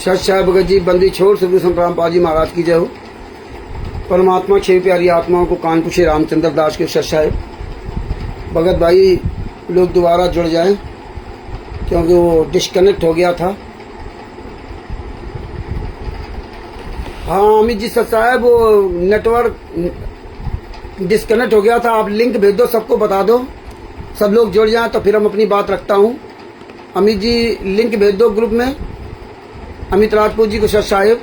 सच साहिब भगत जी बंदी छोड़ सदगुरु संत रामपाल जी महाराज की जय हो। परमात्मा छह प्यारी आत्माओं को कानपुर से रामचंद्र दास के सच साहिब भगत भाई लोग दोबारा जुड़ जाएं क्योंकि वो डिस्कनेक्ट हो गया था। हाँ अमित जी सच साहिब वो नेटवर्क डिस्कनेक्ट हो गया था। आप लिंक भेज दो, सबको बता दो, सब लोग जुड़ जाएं तो फिर हम अपनी बात रखता हूँ। अमित जी लिंक भेज दो ग्रुप में, अमित राजपूत जी को सच साहिब,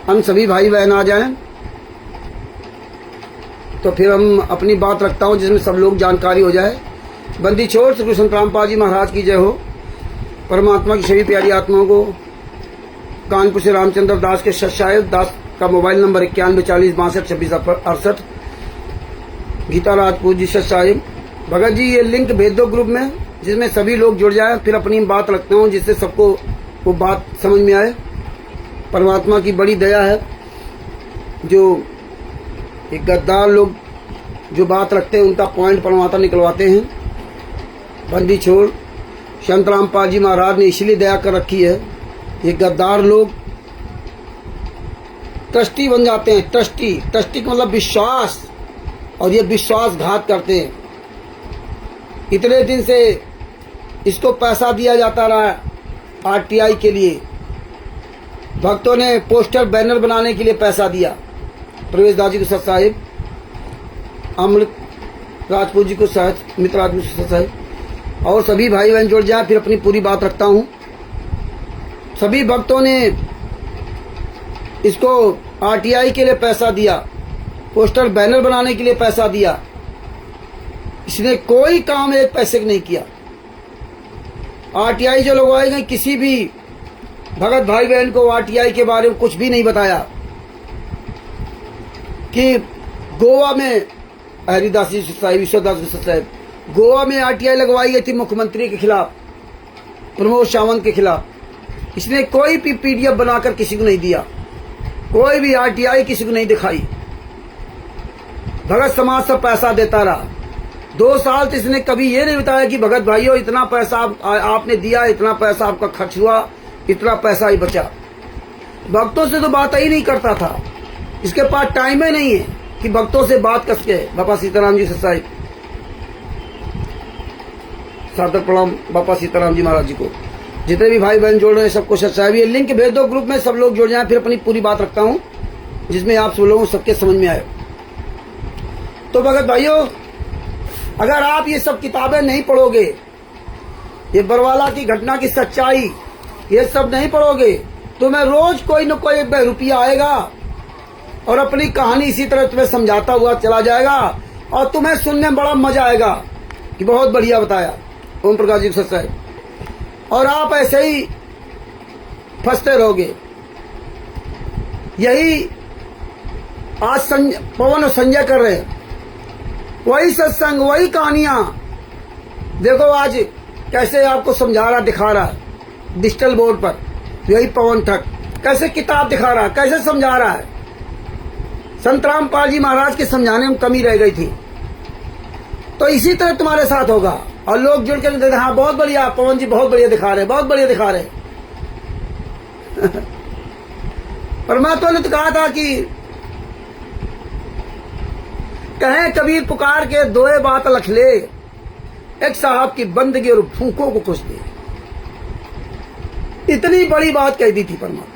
हम सभी भाई बहन आ जाएं तो फिर हम अपनी बात रखता हूँ जिसमें सब लोग जानकारी हो जाए। बंदी छोड़ सदगुरु संत रामपाल जी महाराज की जय हो। परमात्मा की सभी प्यारी आत्माओं को कानपुर से रामचंद्र दास के सच साहिब दास का मोबाइल नंबर 9140622668। गीता राजपूत जी सच साहिब भगत जी ये लिंक भेज दो ग्रुप में जिसमें सभी लोग जुड़ जाए, फिर अपनी बात रखते हो जिससे सबको वो बात समझ में आए। परमात्मा की बड़ी दया है जो एक गद्दार लोग जो बात रखते हैं उनका पॉइंट परमात्मा निकलवाते हैं। बंदी छोड़ संत रामपाल जी महाराज ने इसलिए दया कर रखी है, ये गद्दार लोग ट्रस्टी बन जाते हैं। ट्रस्टी का मतलब विश्वास, और ये विश्वासघात करते हैं। इतने दिन से इसको पैसा दिया जाता रहा आरटीआई के लिए, भक्तों ने पोस्टर बैनर बनाने के लिए पैसा दिया। प्रवेश दास जी को सच साहिब, अमृत राजपूत जी को सच, मित्र राजपूत जी को सच साहिब, और सभी भाई बहन जुड़ जाए फिर अपनी पूरी बात रखता हूँ। सभी भक्तों ने इसको आरटीआई के लिए पैसा दिया, पोस्टर बैनर बनाने के लिए पैसा दिया, इसने कोई काम एक पैसे का नहीं किया। आरटीआई जो लगवाई गई किसी भी भगत भाई बहन को आरटीआई के बारे में कुछ भी नहीं बताया कि गोवा में हरिदास जी साहिब, ईश्वरदास जी साहिब, गोवा में आरटीआई लगवाई गई थी मुख्यमंत्री के खिलाफ, प्रमोद सावंत के खिलाफ। इसने कोई भी पीडीएफ बनाकर किसी को नहीं दिया, कोई भी आरटीआई किसी को नहीं दिखाई। भगत समाज से पैसा देता रहा 2 साल। तो इसने कभी ये नहीं बताया कि भगत भाइयों इतना पैसा आपने दिया, इतना पैसा आपका खर्च हुआ, इतना पैसा ही बचा। भक्तों से तो बात ही नहीं करता था, इसके पास टाइम ही नहीं है कि भक्तों से बात कर सके। बाबा सीताराम जी साहिब, सादर प्रणाम बाबा सीताराम जी महाराज जी को। जितने भी भाई बहन जोड़ रहे हैं सबको सच साहिब, ये लिंक भेज दो ग्रुप में, सब लोग जुड़ जाएं, फिर अपनी पूरी बात रखता हूं जिसमें आप सब लोगों को सबके समझ में आए। तो भगत भाइयों अगर आप ये सब किताबें नहीं पढ़ोगे, ये बरवाला की घटना की सच्चाई ये सब नहीं पढ़ोगे, तो मैं रोज कोई न कोई रुपया आएगा और अपनी कहानी इसी तरह तुम्हें समझाता हुआ चला जाएगा और तुम्हें सुनने में बड़ा मजा आएगा कि बहुत बढ़िया बताया ओम प्रकाश जी सच साहिब, और आप ऐसे ही फंसते रहोगे। यही आज पवन और संजय कर रहे हैं, वही सत्संग, वही कहानियां। देखो आज कैसे आपको समझा रहा, दिखा रहा है डिजिटल बोर्ड पर, यही पवन ठग कैसे किताब दिखा रहा है, कैसे समझा रहा है। संत रामपाल जी महाराज के समझाने में कमी रह गई थी, तो इसी तरह तुम्हारे साथ होगा। और लोग जुड़ के कहते हाँ बहुत बढ़िया पवन जी, बहुत बढ़िया दिखा रहे, बहुत बढ़िया दिखा रहे। परमात्मा ने तो कहा था कि कहें कबीर पुकार के दोए बात लख ले, एक साहब की बंदगी और भूखों को खुश दे। इतनी बड़ी बात कह दी थी परमात्मा।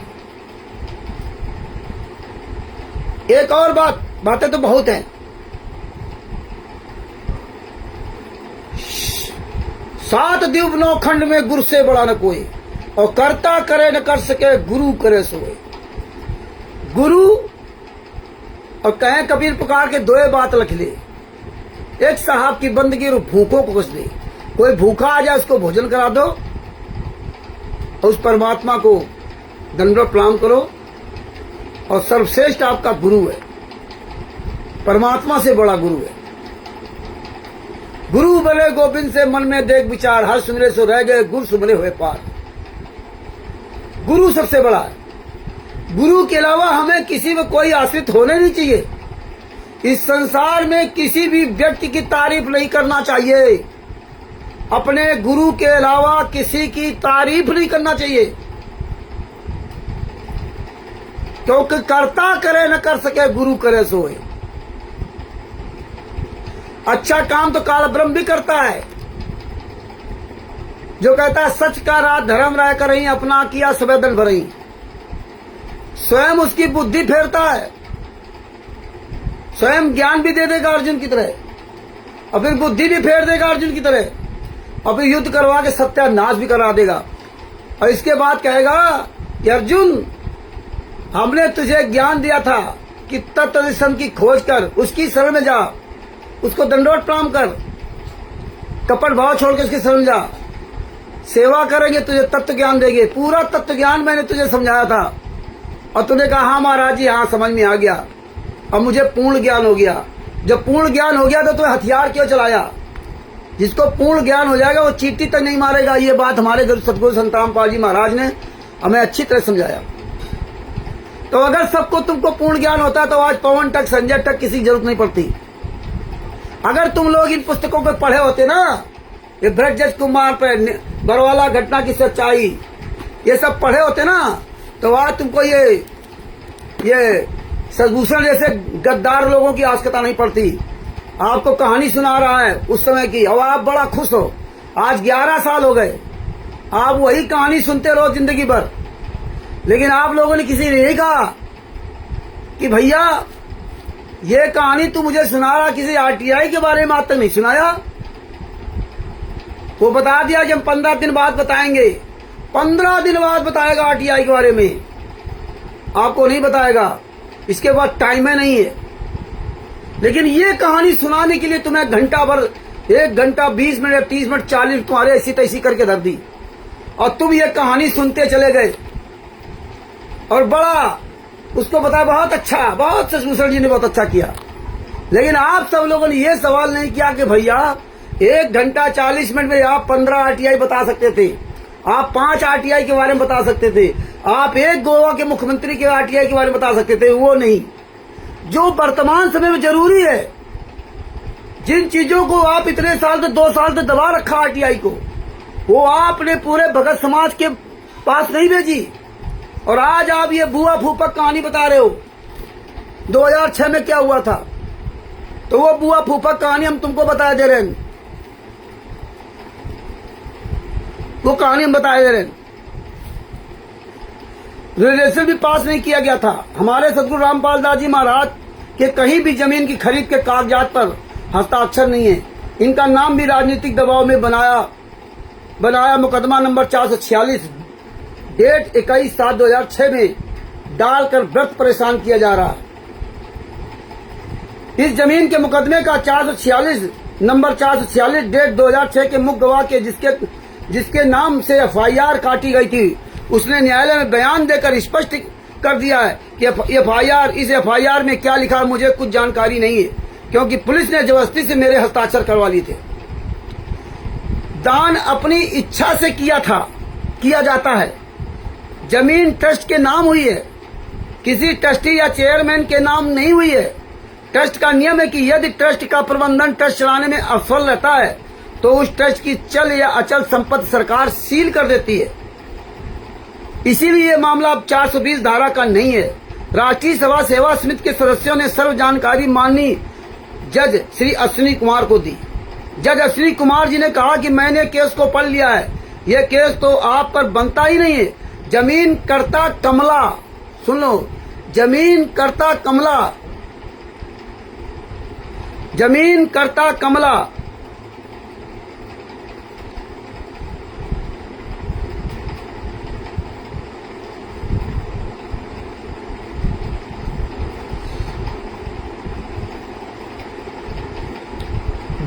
एक और बातें तो बहुत हैं। 7 द्वीप 9 खंड में गुरु से बड़ा न कोई, और करता करे न कर सके गुरु करे सोए। गुरु और कहें कबीर पुकार के दोए बात लिख ले, एक साहब की बंदगी और भूखों को कुछ दे। कोई भूखा आ जाए उसको भोजन करा दो, और उस परमात्मा को दंडवत प्रणाम करो। और सर्वश्रेष्ठ आपका गुरु है, परमात्मा से बड़ा गुरु है। गुरु बने गोविंद से मन में देख विचार, हर सुमरे सो रह गए गुरु सुमरे हुए पार। गुरु सबसे बड़ा है। गुरु के अलावा हमें किसी में कोई आश्रित होने नहीं चाहिए। इस संसार में किसी भी व्यक्ति की तारीफ नहीं करना चाहिए। अपने गुरु के अलावा किसी की तारीफ नहीं करना चाहिए। क्योंकि कर्ता करे न कर सके, गुरु करे सोए। अच्छा काम तो काल ब्रह्म भी करता है, जो कहता है सच का रात धर्म राय करही, अपना किया सवेदन भरही। स्वयं उसकी बुद्धि फेरता है, स्वयं ज्ञान भी दे देगा अर्जुन की तरह, और फिर बुद्धि भी फेर देगा अर्जुन की तरह, और फिर युद्ध करवा के सत्यानाश भी करा देगा। और इसके बाद कहेगा कि अर्जुन, हमने तुझे ज्ञान दिया था कि तत्व दर्शन की खोज कर, उसकी शरण में जा, उसको दंडोत प्रणाम कर, कपट भाव छोड़ के उसकी शरण जा, सेवा करेंगे तुझे तत्व ज्ञान देंगे। पूरा तत्व ज्ञान मैंने तुझे समझाया था और तूने कहा हाँ महाराज जी, हाँ समझ में आ गया, अब मुझे पूर्ण ज्ञान हो गया। जब पूर्ण ज्ञान हो गया तो तूने हथियार क्यों चलाया? जिसको पूर्ण ज्ञान हो जाएगा वो चींटी तक नहीं मारेगा। ये बात हमारे गुरु सतगुरु संत रामपाल जी महाराज ने हमें अच्छी तरह समझाया। तो अगर सबको तुमको पूर्ण ज्ञान होता तो आज पवन तक, संजय तक किसी की जरूरत नहीं पड़ती। अगर तुम लोग इन पुस्तकों को पढ़े होते ना, ये ब्रजराज कुमार पे बरवाला घटना की सच्चाई, ये सब पढ़े होते ना, तो आज तुमको ये सदभूषण जैसे गद्दार लोगों की आवश्यकता नहीं पड़ती। आपको कहानी सुना रहा है उस समय की, और आप बड़ा खुश हो। आज 11 साल हो गए, आप वही कहानी सुनते रहो जिंदगी भर, लेकिन आप लोगों ने किसी ने नहीं कहा कि भैया ये कहानी तू मुझे सुना रहा, किसी आरटीआई के बारे में आज तक नहीं सुनाया। वो बता दिया कि हम 15 दिन बाद बताएंगे, 15 दिन बाद बताएगा आरटीआई के बारे में, आपको नहीं बताएगा, इसके बाद टाइम है नहीं है। लेकिन ये कहानी सुनाने के लिए तुम्हें घंटा भर, 1 घंटा 20 मिनट 30 मिनट 40 तुम्हारे ऐसी तैसी करके धर दी, और तुम ये कहानी सुनते चले गए और बड़ा उसको बताया बहुत अच्छा, बहुत सतभूषण जी ने बहुत अच्छा किया। लेकिन आप सब लोगों ने ये सवाल नहीं किया कि भैया 1 घंटा 40 मिनट में आप 15 आरटीआई बता सकते थे, आप 5 आरटीआई के बारे में बता सकते थे, आप एक गोवा के मुख्यमंत्री के आरटीआई के बारे में बता सकते थे। वो नहीं, जो वर्तमान समय में जरूरी है, जिन चीजों को आप इतने साल से 2 साल से दबा रखा आरटीआई को, वो आपने पूरे भगत समाज के पास नहीं भेजी, और आज आप ये बुआ फूफक कहानी बता रहे हो। 2006 में क्या हुआ था, तो वो बुआ फूफक कहानी हम तुमको बता दे रहे हैं, वो कहानी हम बताए दे रहे हैं। रजिस्ट्रेशन भी पास नहीं किया गया था। हमारे सतगुरु रामपाल दास जी महाराज के कहीं भी जमीन की खरीद के कागजात पर हस्ताक्षर नहीं है। इनका नाम भी राजनीतिक दबाव में बनाया मुकदमा नंबर 446 डेट 21/7/2006 में डालकर व्रत परेशान किया जा रहा है। इस जमीन के मुकदमे का 446 नंबर 446 डेट 2006 के मुख्य गवाह के जिसके नाम से एफआईआर काटी गई थी, उसने न्यायालय में बयान देकर स्पष्ट कर दिया है कि इस एफआईआर में क्या लिखा मुझे कुछ जानकारी नहीं है, क्योंकि पुलिस ने जबरदस्ती से मेरे हस्ताक्षर करवा लिए थे। दान अपनी इच्छा से किया जाता है। जमीन ट्रस्ट के नाम हुई है, किसी ट्रस्टी या चेयरमैन के नाम नहीं हुई है। ट्रस्ट का नियम है कि यदि ट्रस्ट का प्रबंधन ट्रस्ट चलाने में असफल रहता है तो उस ट्रस्ट की चल या अचल संपत्ति सरकार सील कर देती है। इसीलिए ये मामला अब 420 धारा का नहीं है। राष्ट्रीय सभा सेवा समिति के सदस्यों ने सर्व जानकारी माननीय जज श्री अश्विनी कुमार को दी। जज अश्विनी कुमार जी ने कहा कि मैंने केस को पढ़ लिया है, यह केस तो आप पर बनता ही नहीं है। जमीन करता कमला, सुन लो, जमीन करता कमला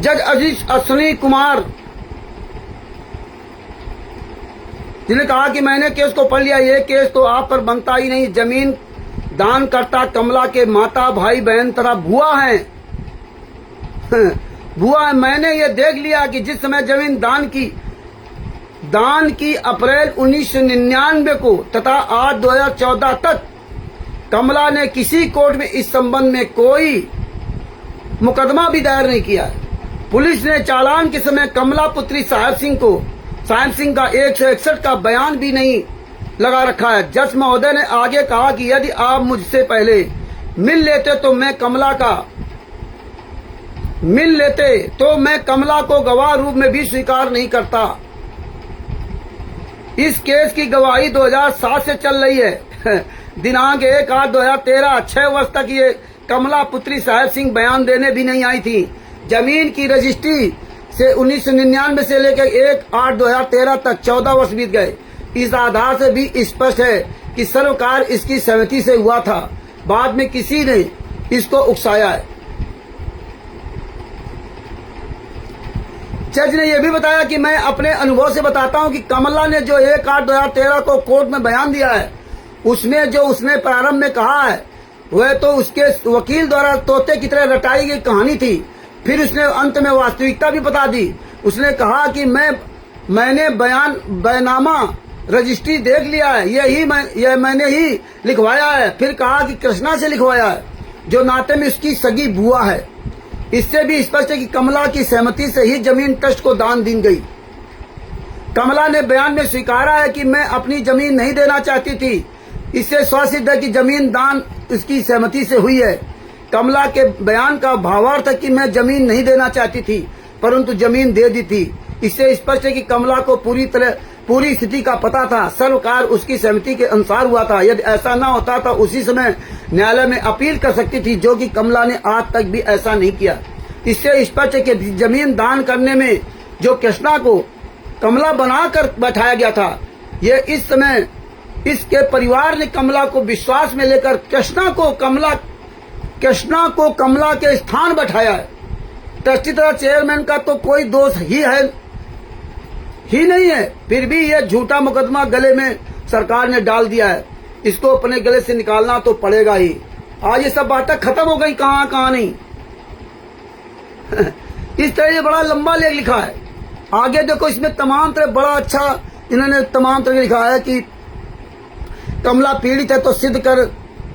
जज अश्विनी कुमार जिन्हें कहा कि मैंने केस को पढ़ लिया, ये केस तो आप पर बनता ही नहीं। जमीन दान करता कमला के माता भाई बहन तरह भुआ हैं भुआ है। मैंने ये देख लिया कि जिस समय जमीन दान की अप्रैल 1999 को तथा आज 2014 तक कमला ने किसी कोर्ट में इस संबंध में कोई मुकदमा भी दायर नहीं किया। पुलिस ने चालान के समय कमला पुत्री साहिब सिंह का 161 का बयान भी नहीं लगा रखा है। जज महोदय ने आगे कहा कि यदि आप मुझसे पहले मिल लेते तो मैं कमला को गवाह रूप में भी स्वीकार नहीं करता। इस केस की गवाही 2007 से चल रही है। दिनांक 1/8/2013 6 वर्ष तक ये कमला पुत्री साहेब सिंह बयान देने भी नहीं आई थी। जमीन की रजिस्ट्री से 1999 से लेकर 1/8/2013 तक 14 वर्ष बीत गए। इस आधार से भी स्पष्ट है कि सर्वकार इसकी सहमति से हुआ था। बाद में किसी ने इसको उकसाया है। जज ने यह भी बताया कि मैं अपने अनुभव से बताता हूं कि कमला ने जो 1/8/2013 को कोर्ट में बयान दिया है, उसमें जो उसने प्रारंभ में कहा है वह तो उसके वकील द्वारा तोते की तरह रटाई गई कहानी थी। फिर उसने अंत में वास्तविकता भी बता दी। उसने कहा कि मैंने बयाननामा रजिस्ट्री देख लिया है, यह मैंने ही लिखवाया है। फिर कहा कि कृष्णा से लिखवाया है, जो नाते में उसकी सगी बुआ है। इससे भी स्पष्ट है कि कमला की सहमति से ही जमीन ट्रस्ट को दान दी गई। कमला ने बयान में स्वीकारा है कि मैं अपनी जमीन नहीं देना चाहती थी। इससे स्वसिद्ध है कि जमीन दान उसकी सहमति से हुई है। कमला के बयान का भावार्थ है कि मैं जमीन नहीं देना चाहती थी, परंतु जमीन दे दी थी। इससे स्पष्ट है कि कमला को पूरी स्थिति का पता था। सर्वकार उसकी सहमति के अनुसार हुआ था। यदि ऐसा न होता तो उसी समय न्यायालय में अपील कर सकती थी, जो कि कमला ने आज तक भी ऐसा नहीं किया। इससे स्पष्ट है कि जमीन दान करने में जो कृष्णा को कमला बनाकर बैठाया गया था, ये इस समय इसके परिवार ने कमला को विश्वास में लेकर कृष्णा को कमला के स्थान बैठाया है। ट्रस्टी तथा चेयरमैन का तो कोई दोष ही नहीं है, फिर भी यह झूठा मुकदमा गले में सरकार ने डाल दिया है। इसको अपने गले से निकालना तो पड़ेगा ही। आज ये सब बातें खत्म हो गई, कहां नहीं। इस तरह ये बड़ा लंबा लेख लिखा है। आगे देखो, इसमें तमाम तरह बड़ा अच्छा इन्होंने तमाम तरह लिखा है कि कमला पीड़ित है तो सिद्ध कर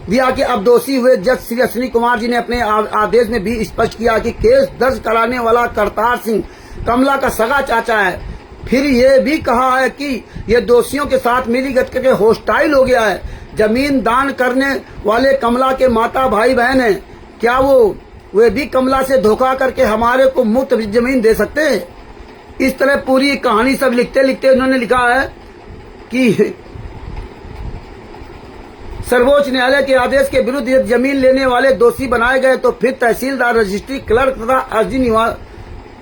दिया कि अब दोषी हुए। जज श्री अश्विनी कुमार जी ने अपने आदेश में भी स्पष्ट किया कि केस दर्ज कराने वाला करतार सिंह कमला का सगा चाचा है। फिर ये भी कहा है कि ये दोषियों के साथ मिलीभगत करके होस्टाइल हो गया है। जमीन दान करने वाले कमला के माता भाई बहन हैं, क्या वे भी कमला से धोखा करके हमारे को मुफ्त जमीन दे सकते हैं? इस तरह पूरी कहानी सब लिखते लिखते उन्होंने लिखा है कि सर्वोच्च न्यायालय के आदेश के विरुद्ध यदि जमीन लेने वाले दोषी बनाए गए तो फिर तहसीलदार, रजिस्ट्री क्लर्क तथा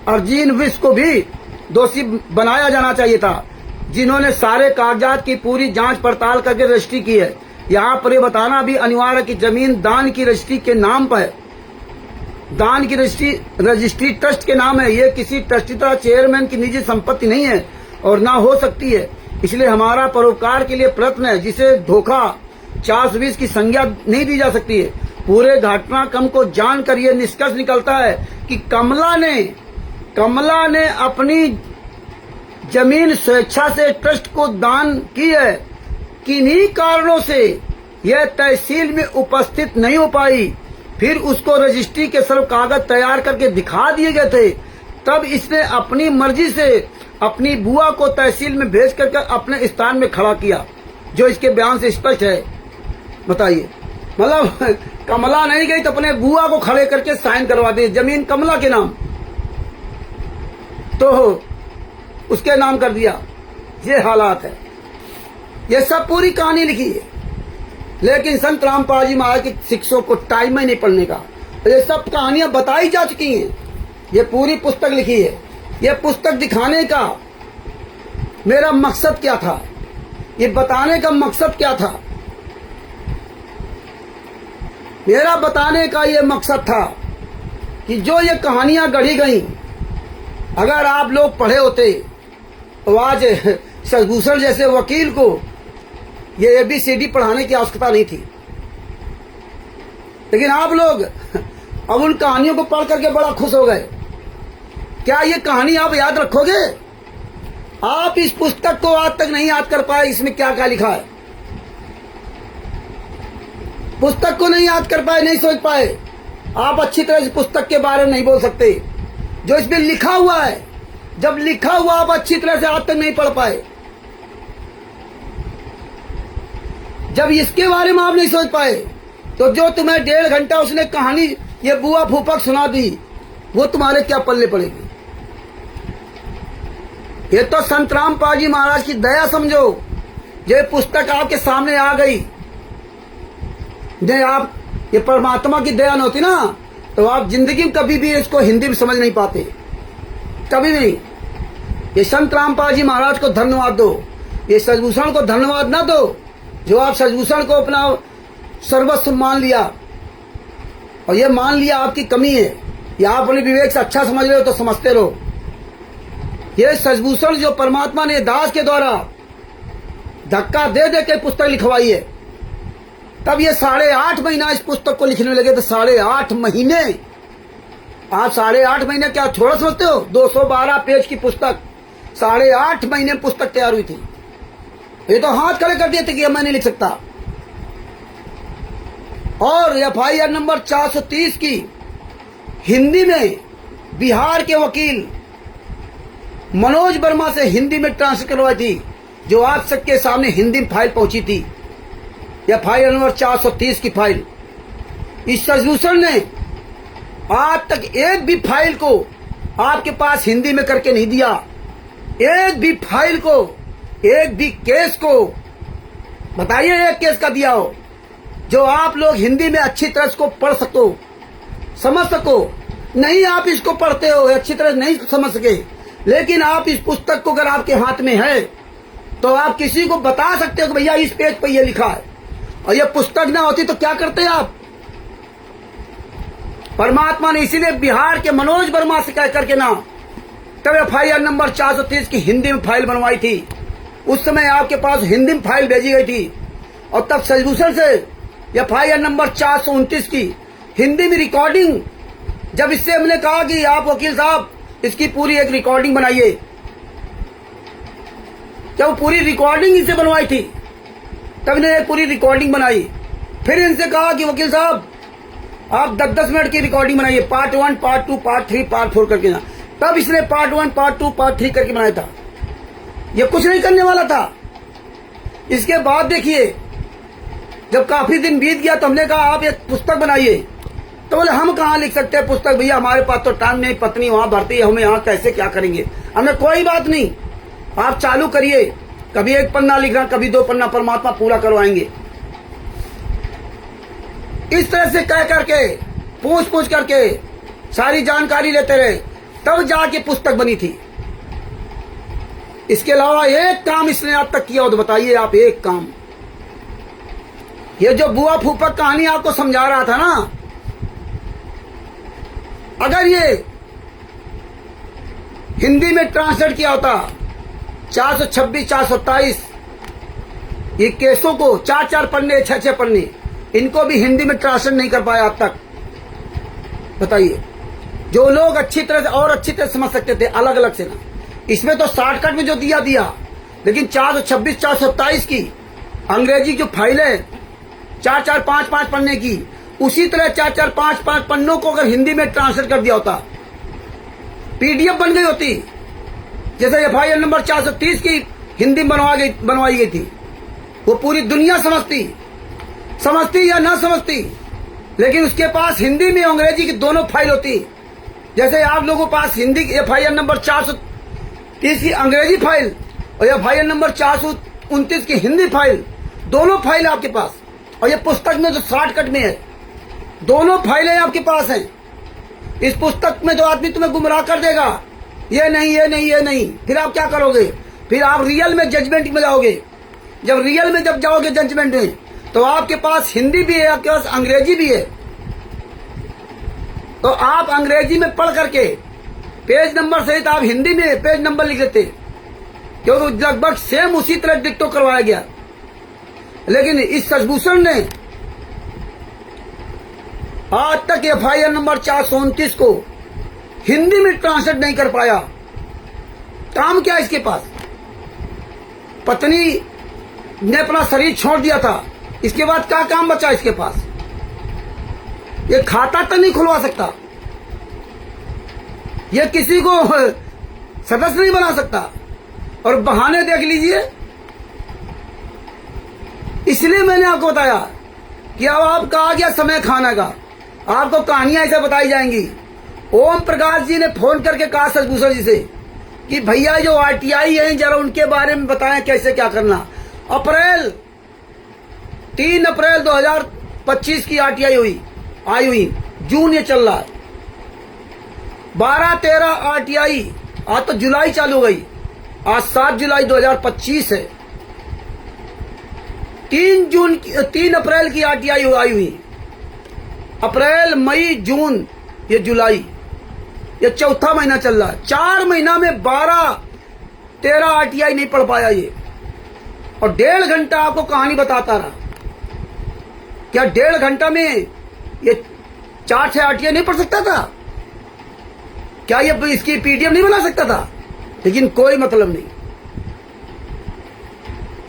अर्जीन विश को भी दोषी बनाया जाना चाहिए था, जिन्होंने सारे कागजात की पूरी जांच पड़ताल करके रजिस्ट्री की है। यहाँ पर ये बताना भी अनिवार्य है कि जमीन दान की रजिस्ट्री के नाम पर है। दान की रजिस्ट्री ट्रस्ट के नाम है। ये किसी ट्रस्टी तथा चेयरमैन की निजी संपत्ति नहीं है और ना हो सकती है। इसलिए हमारा परोपकार के लिए प्रयत्न है, जिसे धोखा 420 की संज्ञा नहीं दी जा सकती है। पूरे घटनाक्रम को जानकर यह निष्कर्ष निकलता है कि कमला ने अपनी जमीन स्वेच्छा से ट्रस्ट को दान की है। किन्हीं कारणों से यह तहसील में उपस्थित नहीं हो पाई। फिर उसको रजिस्ट्री के सब कागज तैयार करके दिखा दिए गए थे। तब इसने अपनी मर्जी से अपनी बुआ को तहसील में भेज करके अपने स्थान में खड़ा किया, जो इसके बयान से स्पष्ट है। बताइए, मतलब कमला नहीं गई तो अपने बुआ को खड़े करके साइन करवा दी, जमीन कमला के नाम तो उसके नाम कर दिया। ये हालात है। ये सब पूरी कहानी लिखी है, लेकिन संत रामपाल जी महाराज की शिक्षकों को टाइम ही नहीं पढ़ने का। ये सब कहानियां बताई जा चुकी हैं। ये पूरी पुस्तक लिखी है। ये पुस्तक दिखाने का मेरा मकसद क्या था, ये बताने का मकसद क्या था? मेरा बताने का ये मकसद था कि जो ये कहानियां गढ़ी गई, अगर आप लोग पढ़े होते तो आज शशभूषण जैसे वकील को ये ABCD पढ़ाने की आवश्यकता नहीं थी। लेकिन आप लोग अब उन कहानियों को पढ़ करके बड़ा खुश हो गए। क्या ये कहानी आप याद रखोगे? आप इस पुस्तक को आज तक नहीं याद कर पाए, इसमें क्या क्या लिखा है। पुस्तक को नहीं याद कर पाए, नहीं सोच पाए। आप अच्छी तरह इस पुस्तक के बारे में नहीं बोल सकते। जो इसमें लिखा हुआ है, जब लिखा हुआ आप अच्छी तरह से आज तक नहीं पढ़ पाए। जब इसके बारे में आप नहीं सोच पाए तो जो तुम्हें 1.5 घंटा उसने कहानी ये बुआ फूफक सुना दी वो तुम्हारे क्या पल्ले पड़ेगी। ये तो संत रामपाल जी महाराज की दया समझो। ये पुस्तक आपके सामने आ गई, आप ये परमात्मा की दया न होती ना तो आप जिंदगी में कभी भी इसको हिंदी में समझ नहीं पाते, कभी भी नहीं। ये संत रामपाल जी महाराज को धन्यवाद दो, ये सजभूषण को धन्यवाद ना दो जो आप सजभूषण को अपना सर्वस्व मान लिया और ये मान लिया आपकी कमी है, या आप अपने विवेक से अच्छा समझ रहे हो तो समझते रहो। ये सजभूषण जो परमात्मा ने दास के द्वारा धक्का दे दे के पुस्तक लिखवाई है, तब ये 8.5 महीना इस पुस्तक को लिखने में लगे। तो 8.5 महीने, आप 8.5 महीने क्या थोड़ा समझते हो? 212 पेज की पुस्तक 8.5 महीने में पुस्तक तैयार हुई थी। ये तो हाथ खड़े कर दिए थे कि मैं नहीं लिख सकता। और FIR नंबर 430 की हिंदी में बिहार के वकील मनोज वर्मा से हिंदी में ट्रांसलेट करवाई थी, जो आप सबके सामने हिंदी में फाइल पहुंची थी। FIR नंबर 430 की फाइल। इस सजभूषण ने आज तक एक भी फाइल को आपके पास हिंदी में करके नहीं दिया। एक भी फाइल को, एक भी केस को बताइए एक केस का दिया हो जो आप लोग हिंदी में अच्छी तरह से पढ़ सको, समझ सको। नहीं, आप इसको पढ़ते हो अच्छी तरह नहीं समझ सके, लेकिन आप इस पुस्तक को अगर आपके हाथ में है तो आप किसी को बता सकते हो कि भैया इस पेज पर यह लिखा है। और यह पुस्तक ना होती तो क्या करते आप? परमात्मा ने इसीलिए बिहार के मनोज वर्मा से कह करके ना तब FIR नंबर 430 की हिंदी में फाइल बनवाई थी। उस समय आपके पास हिंदी में फाइल भेजी गई थी और तब सजभूषण से FIR नंबर 429 की हिंदी में रिकॉर्डिंग, जब इससे हमने कहा कि आप वकील साहब इसकी पूरी एक रिकॉर्डिंग बनाइए, जब पूरी रिकॉर्डिंग इसे बनवाई थी तब ने एक पूरी रिकॉर्डिंग बनाई। फिर इनसे कहा कि वकील साहब आप 10-10 मिनट की रिकॉर्डिंग बनाइए, पार्ट 1, पार्ट 2, पार्ट 3, पार्ट 4 करके ना। तब इसने पार्ट 1, पार्ट 2, पार्ट 3 करके बनाया था। ये कुछ नहीं करने वाला था। इसके बाद देखिए जब काफी दिन बीत गया तो हमने कहा आप एक पुस्तक बनाइए। तो बोले हम कहाँ लिख सकते हैं पुस्तक, भैया हमारे पास तो टाइम नहीं, पत्नी वहां भरती है, हमें यहाँ कैसे क्या करेंगे। हमने कोई बात नहीं, आप चालू करिए, कभी 1 पन्ना लिखना, कभी 2 पन्ना, परमात्मा पूरा करवाएंगे। इस तरह से कह करके पूछ करके सारी जानकारी लेते रहे, तब जाके पुस्तक बनी थी। इसके अलावा एक काम इसने आज तक किया हो तो बताइए आप एक काम। ये जो बुआ फूफक कहानी आपको समझा रहा था ना, अगर ये हिंदी में ट्रांसलेट किया होता 426, 427 ये केसों को 4-4 पन्ने, 6-6 पन्ने, इनको भी हिंदी में ट्रांसलेट नहीं कर पाया अब तक। बताइए, जो लोग अच्छी तरह से और अच्छी तरह समझ सकते थे अलग अलग से ना, इसमें तो शॉर्टकट में जो दिया, लेकिन 426, 427 की अंग्रेजी जो फाइल है 4-4, 5-5 पन्ने की, उसी तरह 4-4, 5-5 पन्नों को अगर हिंदी में ट्रांसलेट कर दिया होता, PDF बन गई होती। जैसे FIR नंबर 430 की हिंदी बनवाई गई थी, वो पूरी दुनिया समझती या ना समझती, लेकिन उसके पास हिंदी में अंग्रेजी की दोनों फाइल होती। जैसे आप लोगों के पास हिंदी FIR नंबर 430 की अंग्रेजी फाइल और FIR नंबर 429 की हिंदी फाइल, दोनों फाइल आपके पास। और ये पुस्तक में जो शॉर्टकट में है, दोनों फाइलें आपके पास हैं। इस पुस्तक में जो आदमी तुम्हें गुमराह कर देगा, ये नहीं, फिर आप क्या करोगे? फिर आप रियल में जजमेंट में जाओगे। जब रियल में जब जाओगे जजमेंट में, तो आपके पास हिंदी भी है, आपके पास अंग्रेजी भी है। तो आप अंग्रेजी में पढ़ करके पेज नंबर सहित आप हिंदी में पेज नंबर लिख लेते, क्योंकि लगभग सेम उसी तरह डिक्टो करवाया गया। लेकिन इस सजभूषण ने आज तक FIR नंबर 429 को हिंदी में ट्रांसलेट नहीं कर पाया। काम क्या है इसके पास? पत्नी ने अपना शरीर छोड़ दिया था, इसके बाद क्या काम बचा इसके पास? ये खाता तो नहीं खुलवा सकता, ये किसी को सदस्य नहीं बना सकता। और बहाने देख लीजिए, इसलिए मैंने आपको बताया कि अब आपका आ गया समय खाना का, आपको कहानियां ऐसे बताई जाएंगी। ओम प्रकाश जी ने फोन करके कहा सचभूषण जी से कि भैया जो आरटीआई हैं जरा उनके बारे में बताएं कैसे क्या करना। 3 अप्रैल 2025 की आरटीआई आई हुई, जून ये चल रहा है, 12-13 आरटीआई, आज तो जुलाई चालू हो गई, आज 7 जुलाई 2025 है। 3 अप्रैल की आरटीआई आई हुई, अप्रैल मई जून ये जुलाई, ये चौथा महीना चल रहा है। 4 महीना में 12-13 आरटीआई नहीं पढ़ पाया ये, और 1.5 घंटा आपको कहानी बताता रहा। क्या 1.5 घंटा में ये 4-6 आरटीआई नहीं पढ़ सकता था? क्या ये इसकी पीडीएफ नहीं बना सकता था? लेकिन कोई मतलब नहीं,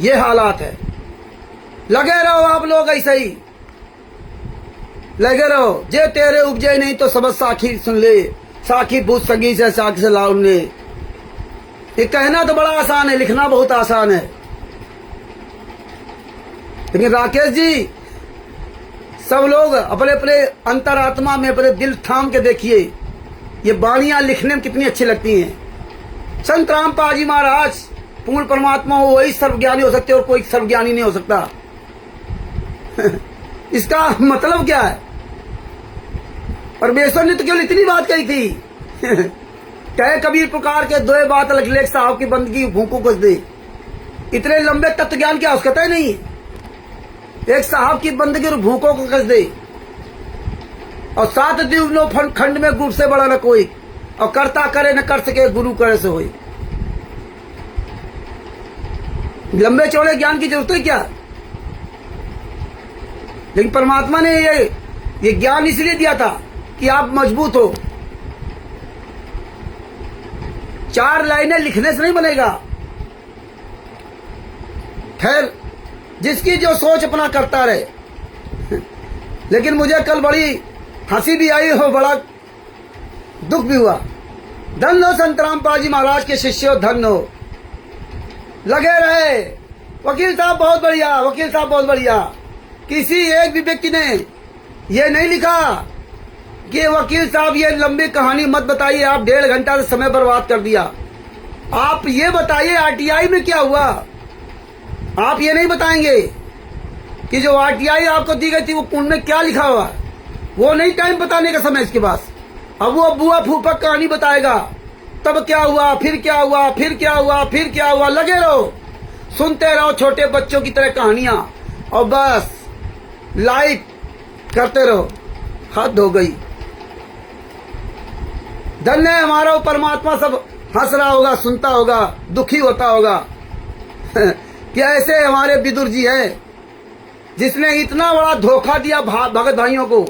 ये हालात है। लगे रहो आप लोग ऐसे ही लगे रहो। जे तेरे उपजे नहीं तो सबक साखी सुन ले, साखी पूछ सगी से साखी से लाउन ने। ये कहना तो बड़ा आसान है, लिखना बहुत आसान है। लेकिन राकेश जी, सब लोग अपने अपने अंतरात्मा में अपने दिल थाम के देखिए, ये बाणियां लिखने में कितनी अच्छी लगती हैं। संत रामपाल जी महाराज पूर्ण परमात्मा हो, वही सर्वज्ञानी हो सकते और कोई सर्वज्ञानी नहीं हो सकता। इसका मतलब क्या है? परमेश्वर ने तो केवल इतनी बात कही थी। कहे कबीर पुकार के दोए बात अलग लेख साहब की बंदगी भूखों को दे। इतने लंबे तत्व ज्ञान की आवश्यकता ही नहीं, एक साहब की बंदगी भूखों को कस दे। और 7 दिवनों खंड में गुरु से बड़ा न कोई, और करता करे न कर सके गुरु करे से होई। लंबे चौड़े ज्ञान की जरूरत है क्या? लेकिन परमात्मा ने ये ज्ञान इसलिए दिया था कि आप मजबूत हो। 4 लाइनें लिखने से नहीं बनेगा। खैर, जिसकी जो सोच अपना करता रहे। लेकिन मुझे कल बड़ी हंसी भी आई हो, बड़ा दुख भी हुआ। धन हो संत रामपाल जी महाराज के शिष्य, धन हो। लगे रहे। वकील साहब बहुत बढ़िया, वकील साहब बहुत बढ़िया। किसी एक भी व्यक्ति ने ये नहीं लिखा कि वकील साहब ये लंबी कहानी मत बताइए, आप 1.5 घंटा से समय बर्बाद कर दिया। आप ये बताइए आरटीआई में क्या हुआ। आप ये नहीं बताएंगे कि जो आरटीआई आपको दी गई थी वो उनमें क्या लिखा हुआ, वो नहीं टाइम बताने का समय इसके पास। अब वो बुआ फूफक कहानी बताएगा, तब क्या हुआ, फिर क्या हुआ, फिर क्या हुआ, फिर क्या हुआ। लगे रहो, सुनते रहो छोटे बच्चों की तरह कहानियां, और बस लाइक करते रहो। हद हो गई। धन्य है हमारा वो परमात्मा, सब हंस रहा होगा, सुनता होगा, दुखी होता होगा। कि ऐसे हमारे विदुर जी हैं जिसने इतना बड़ा धोखा दिया भगत भाइयों को,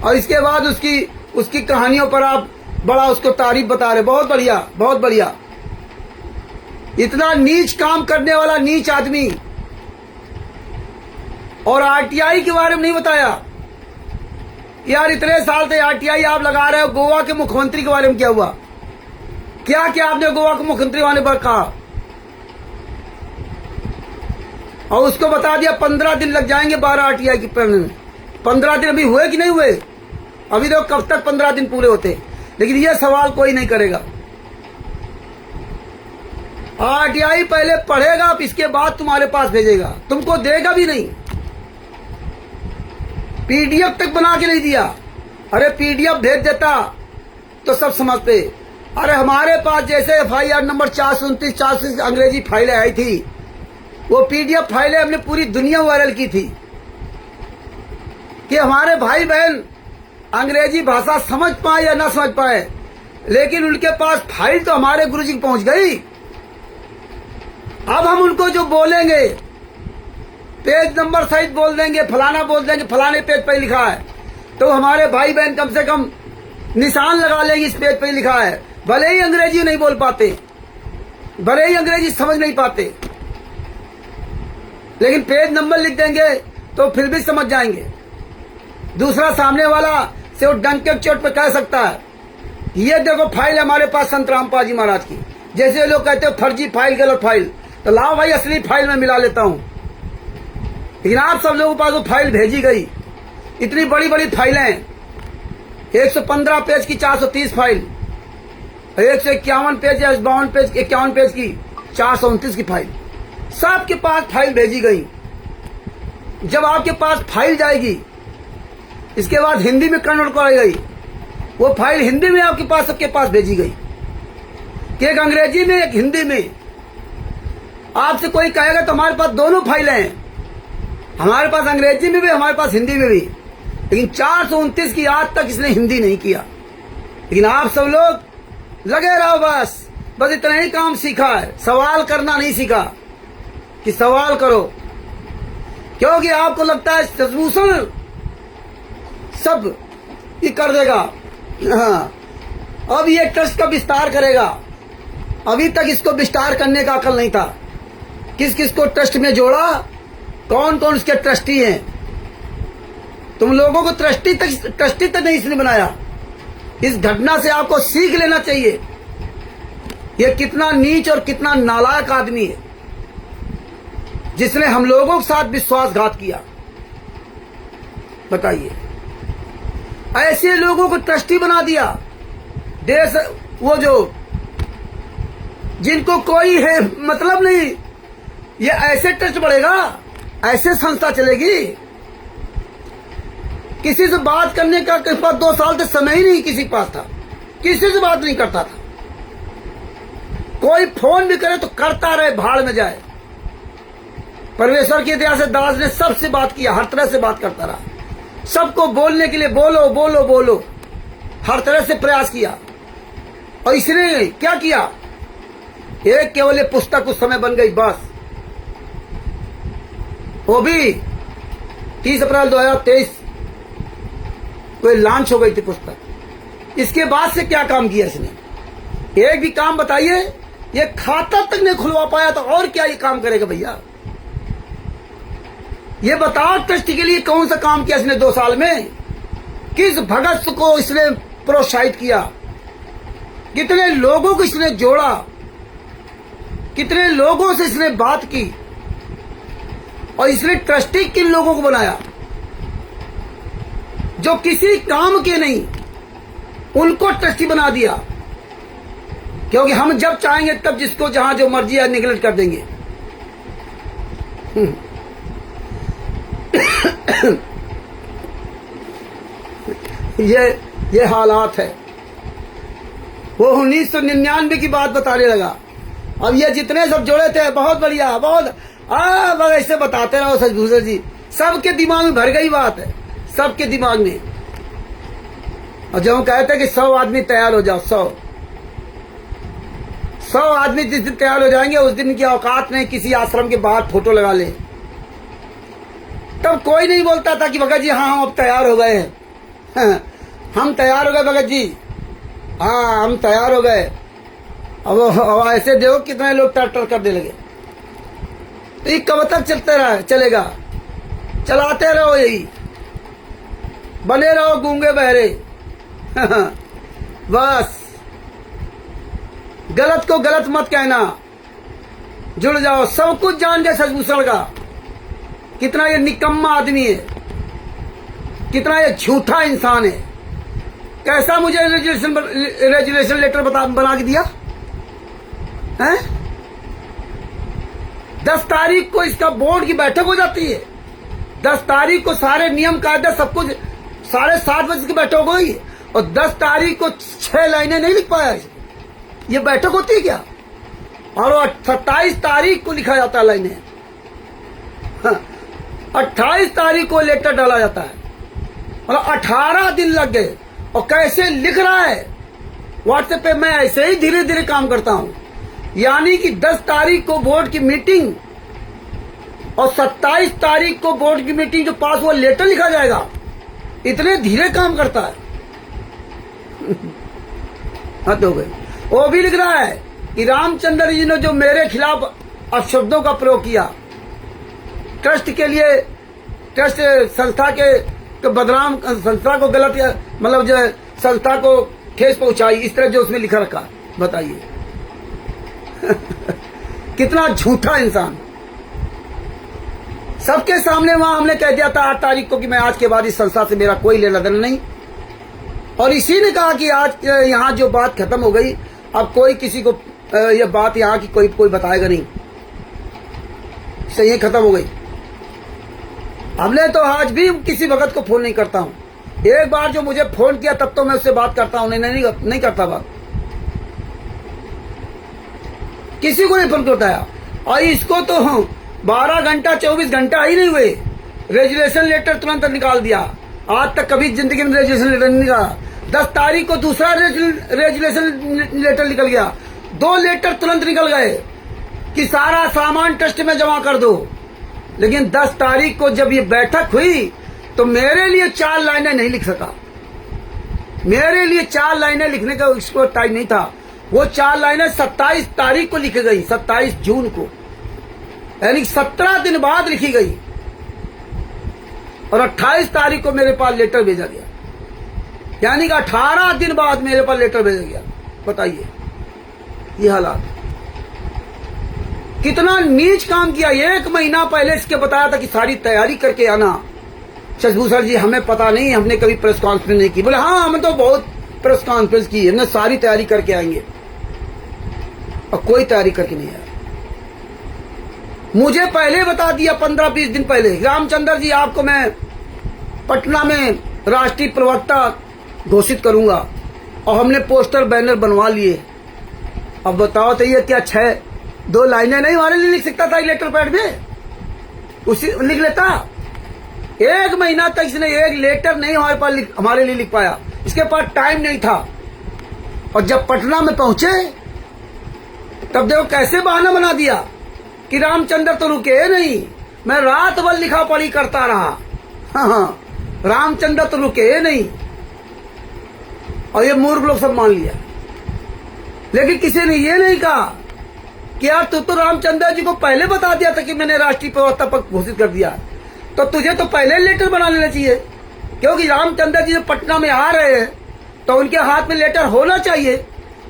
और इसके बाद उसकी कहानियों पर आप बड़ा उसको तारीफ बता रहे। बहुत बढ़िया, बहुत बढ़िया। इतना नीच काम करने वाला नीच आदमी, और आरटीआई के बारे में नहीं बताया। यार इतने साल से आरटीआई आप लगा रहे हो। गोवा के मुख्यमंत्री के बारे में क्या हुआ? क्या क्या आपने गोवा के मुख्यमंत्री होने पर कहा, और उसको बता दिया 15 दिन लग जाएंगे 12 आरटीआई की पढ़ने में। 15 दिन अभी हुए कि नहीं हुए? अभी तो कब तक 15 दिन पूरे होते। लेकिन ये सवाल कोई नहीं करेगा। आरटीआई पहले पढ़ेगा, अब इसके बाद तुम्हारे पास भेजेगा, तुमको देगा भी नहीं। पीडीएफ तक बना के नहीं दिया। अरे पीडीएफ भेज देता तो सब समझते। अरे हमारे पास जैसे एफआईआर नंबर 429 अंग्रेजी फाइलें आई थी, वो पीडीएफ फाइलें हमने पूरी दुनिया वायरल की थी कि हमारे भाई बहन अंग्रेजी भाषा समझ पाए या ना समझ पाए, लेकिन उनके पास फाइल तो हमारे गुरुजी की पहुंच गई। अब हम उनको जो बोलेंगे, पेज नंबर सहित बोल देंगे, फलाना बोल देंगे, फलाने पेज पर लिखा है, तो हमारे भाई बहन कम से कम निशान लगा लेंगे, इस पेज पर लिखा है। भले ही अंग्रेजी नहीं बोल पाते, भले ही अंग्रेजी समझ नहीं पाते, लेकिन पेज नंबर लिख देंगे तो फिर भी समझ जाएंगे। दूसरा सामने वाला से वो डंके चोट पे कह सकता है, ये देखो फाइल हमारे पास संत रामपाल जी महाराज की। जैसे लोग कहते हो फर्जी फाइल, गलत फाइल, तो लाओ भाई असली फाइल में मिला लेता हूं। लेकिन आप सब लोगों के पास वो फाइल भेजी गई, इतनी बड़ी बड़ी फाइलें, 115 पेज की 430 फाइल, 151 पेज या 52 पेज 51 पेज की 429 की फाइल, सबके पास फाइल भेजी गई। जब आपके पास फाइल जाएगी, इसके बाद हिंदी में कन्वर्ट कराई गई, वो फाइल हिंदी में आपके पास सबके पास भेजी गई कि एक अंग्रेजी में एक हिंदी में। आपसे कोई कहेगा तो हमारे पास दोनों फाइलें हैं, हमारे पास अंग्रेजी में भी, हमारे पास हिंदी में भी, लेकिन 429 की आज तक इसने हिंदी नहीं किया। लेकिन आप सब लोग लगे रहो, बस इतना ही काम सीखा है, सवाल करना नहीं सीखा कि सवाल करो, क्योंकि आपको लगता है सॉल्यूशन सब ये कर देगा। हाँ, अब ये ट्रस्ट का विस्तार करेगा। अभी तक इसको विस्तार करने का अकल नहीं था। किस किस को ट्रस्ट में जोड़ा, कौन कौन उसके ट्रस्टी हैं। तुम लोगों को ट्रस्टी तक नहीं इसने बनाया। इस घटना से आपको सीख लेना चाहिए, ये कितना नीच और कितना नालायक आदमी है जिसने हम लोगों के साथ विश्वासघात किया। बताइए, ऐसे लोगों को ट्रस्टी बना दिया। देश वो जो जिनको कोई है मतलब नहीं, ये ऐसे ट्रस्ट बढ़ेगा, ऐसे संस्था चलेगी। किसी से बात करने का किसी पास 2 साल तक समय ही नहीं किसी पास था, किसी से बात नहीं करता था। कोई फोन भी करे तो करता रहे, भाड़ में जाए। परमेश्वर की दया से दास ने सबसे बात किया, हर तरह से बात करता रहा, सबको बोलने के लिए बोलो बोलो बोलो, हर तरह से प्रयास किया। और इसने क्या किया, एक केवल पुस्तक उस समय बन गई बस, वो भी 30 अप्रैल 2023 को लॉन्च हो गई थी पुस्तक। इसके बाद से क्या काम किया इसने, एक भी काम बताइए। ये खाता तक नहीं खुलवा पाया तो और क्या ये काम करेगा भैया। ये बताओ ट्रस्ट के लिए कौन सा काम किया इसने 2 साल में, किस भगत को इसने प्रोत्साहित किया, कितने लोगों को इसने जोड़ा, कितने लोगों से इसने बात की, और इसने ट्रस्टी किन लोगों को बनाया जो किसी काम के नहीं, उनको ट्रस्टी बना दिया। क्योंकि हम जब चाहेंगे तब जिसको जहां जो मर्जी है निगलेक्ट कर देंगे। ये हालात है। वो 1999 की बात बताने लगा। अब ये जितने सब जोड़े थे, बहुत बढ़िया, बहुत बस ऐसे बताते रहो सचभूषण जी, सबके दिमाग में भर गई बात है, सबके दिमाग में। और जब हम कहते हैं कि 100 आदमी तैयार हो जाओ, 100 आदमी जिस दिन तैयार हो जाएंगे उस दिन की औकात में किसी आश्रम के बाहर फोटो लगा ले। तब कोई नहीं बोलता था कि भगत जी हाँ हम अब तैयार हो गए हैं, हम तैयार हो गए भगत जी, हाँ हम तैयार हो गए। अब ऐसे देखो कितने लोग टर करने लगे। तो ये कब तक चलेगा, चलाते रहो, यही बने रहो गूंगे बहरे। बस गलत को गलत मत कहना, जुड़ जाओ। सब कुछ जान गए सचभूषण का, कितना ये निकम्मा आदमी है, कितना ये झूठा इंसान है। कैसा मुझे रेजुलेशन लेटर बना के दिया है। 10 तारीख को इसका बोर्ड की बैठक हो जाती है, 10 तारीख को सारे नियम कायदे सब कुछ 7:30 बजे की बैठक हुई, और 10 तारीख को 6 लाइनें नहीं लिख पाया। ये बैठक होती है क्या। और वो 27 तारीख को लिखा जाता है लाइनें, 28 तारीख को लेटर डाला जाता है, और 18 दिन लग गए। और कैसे लिख रहा है व्हाट्सएप पे, मैं ऐसे ही धीरे धीरे काम करता हूं। यानी कि 10 तारीख को बोर्ड की मीटिंग और 27 तारीख को बोर्ड की मीटिंग जो पास हुआ लेटर लिखा जाएगा, इतने धीरे काम करता है। हद हो गई। वो भी लिख रहा है कि रामचंद्र जी ने जो मेरे खिलाफ अपशब्दों का प्रयोग किया, ट्रस्ट के लिए, ट्रस्ट संस्था के बदनाम, संस्था को गलत, मतलब जो संस्था को ठेस पहुंचाई, इस तरह जो उसमें लिखा रखा। बताइए कितना झूठा इंसान। सबके सामने वहां हमने कह दिया था 8 तारीख को कि मैं आज के बाद इस संस्था से मेरा कोई लेना देना नहीं। और इसी ने कहा कि आज यहाँ जो बात खत्म हो गई, अब कोई किसी को ये बात यहाँ की कोई बताएगा नहीं, सही खत्म हो गई। हमने तो आज भी किसी वक्त को फोन नहीं करता हूँ। एक बार जो मुझे फोन किया तब तो मैं उससे बात करता हूँ, नहीं करता बात, किसी को नहीं फोन करता है। और इसको तो 12 घंटा 24 घंटा ही नहीं हुए, रेजुलेशन लेटर तुरंत निकाल दिया। आज तक कभी जिंदगी में रेजुलेशन लेटर नहीं निकाला। 10 तारीख को दूसरा रेजुलेशन लेटर निकल गया। 2 लेटर तुरंत निकल गए कि सारा सामान ट्रस्ट में जमा कर दो। लेकिन 10 तारीख को जब ये बैठक हुई तो मेरे लिए 4 लाइनें नहीं लिख सका। मेरे लिए 4 लाइनें लिखने का इसको टाइम नहीं था। वो 4 लाइनें 27 तारीख को लिखी गई, 27 जून को, यानी 17 दिन बाद लिखी गई। और 28 तारीख को मेरे पास लेटर भेजा गया, यानी कि 18 दिन बाद मेरे पास लेटर भेजा गया। बताइए ये हालात, कितना नीच काम किया। 1 महीना पहले इसके बताया था कि सारी तैयारी करके आना। शशभूषण जी हमें पता नहीं, हमने कभी प्रेस कॉन्फ्रेंस नहीं की। बोले हाँ हमने तो बहुत प्रेस कॉन्फ्रेंस की, हमने सारी तैयारी करके आएंगे, और कोई तैयारी करके नहीं आया। मुझे पहले बता दिया 15-20 दिन पहले, रामचंद्र जी आपको मैं पटना में राष्ट्रीय प्रवक्ता घोषित करूंगा, और हमने पोस्टर बैनर बनवा लिए। अब बताओ तो ये क्या 2 लाइनें नहीं हमारे लिए लिख सकता था लेटर पैड में, उसी लिख लेता। 1 महीना तक इसने एक लेटर नहीं हमारे लिए लिख पाया, इसके पास टाइम नहीं था। और जब पटना में पहुंचे तब देखो कैसे बहाना बना दिया कि रामचंद्र तो रुके नहीं, मैं रात भर लिखा पढ़ी करता रहा। हाँ, रामचंद्र तो रुके नहीं। और ये मूर्ख लोग सब मान लिया। लेकिन किसी ने ये नहीं कहा कि यार तू तो रामचंद्र जी को पहले बता दिया था कि मैंने राष्ट्रीय प्रवक्ता पद घोषित कर दिया, तो तुझे तो पहले लेटर बना लेना चाहिए। क्योंकि रामचंद्र जी जब पटना में आ रहे हैं तो उनके हाथ में लेटर होना चाहिए,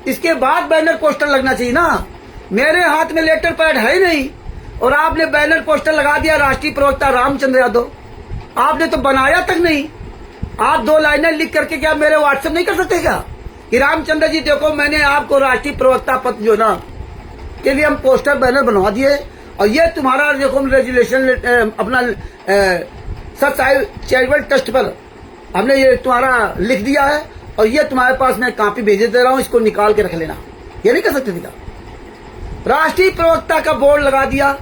इसके बाद बैनर पोस्टर लगना चाहिए ना। मेरे हाथ में लेटर पैड है ही नहीं, और आपने बैनर पोस्टर लगा दिया राष्ट्रीय प्रवक्ता रामचंद्र यादव। आपने तो बनाया तक नहीं। आप 2 लाइनें लिख करके क्या मेरे व्हाट्सएप नहीं कर सकते क्या कि रामचंद्र जी देखो मैंने आपको राष्ट्रीय प्रवक्ता पद जो ना के लिए हम पोस्टर बैनर बनवा दिए, और ये तुम्हारा देखो रेजुलेशन अपना सच चैरिटेबल ट्रस्ट पर हमने ये तुम्हारा लिख दिया है, और ये तुम्हारे पास मैं कॉपी भेजे दे रहा हूं, इसको निकाल के रख लेना। ये नहीं कर सकते थे क्या? राष्ट्रीय प्रवक्ता का बोर्ड लगा दिया,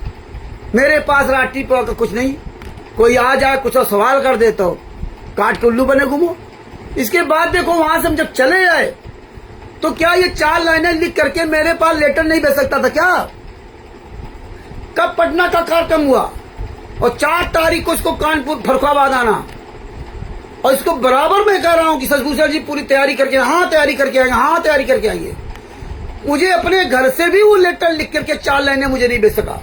मेरे पास राष्ट्रीय प्रवक्ता कुछ नहीं। कोई आ जाए कुछ और सवाल कर दे तो काट के उल्लू बने घूमो। इसके बाद देखो वहां से हम जब चले आए तो क्या ये 4 लाइनें लिख करके मेरे पास लेटर नहीं भेज सकता था क्या? कब पटना का कार्यक्रम हुआ और 4 तारीख को इसको कानपुर फरुखाबाद आना, और इसको बराबर मैं कह रहा हूं कि शशभूषण जी पूरी तैयारी करके, हाँ तैयारी करके आएंगे, हाँ तैयारी करके आएंगे। मुझे अपने घर से भी वो लेटर लिख करके 4 लाइनें मुझे नहीं भेज सका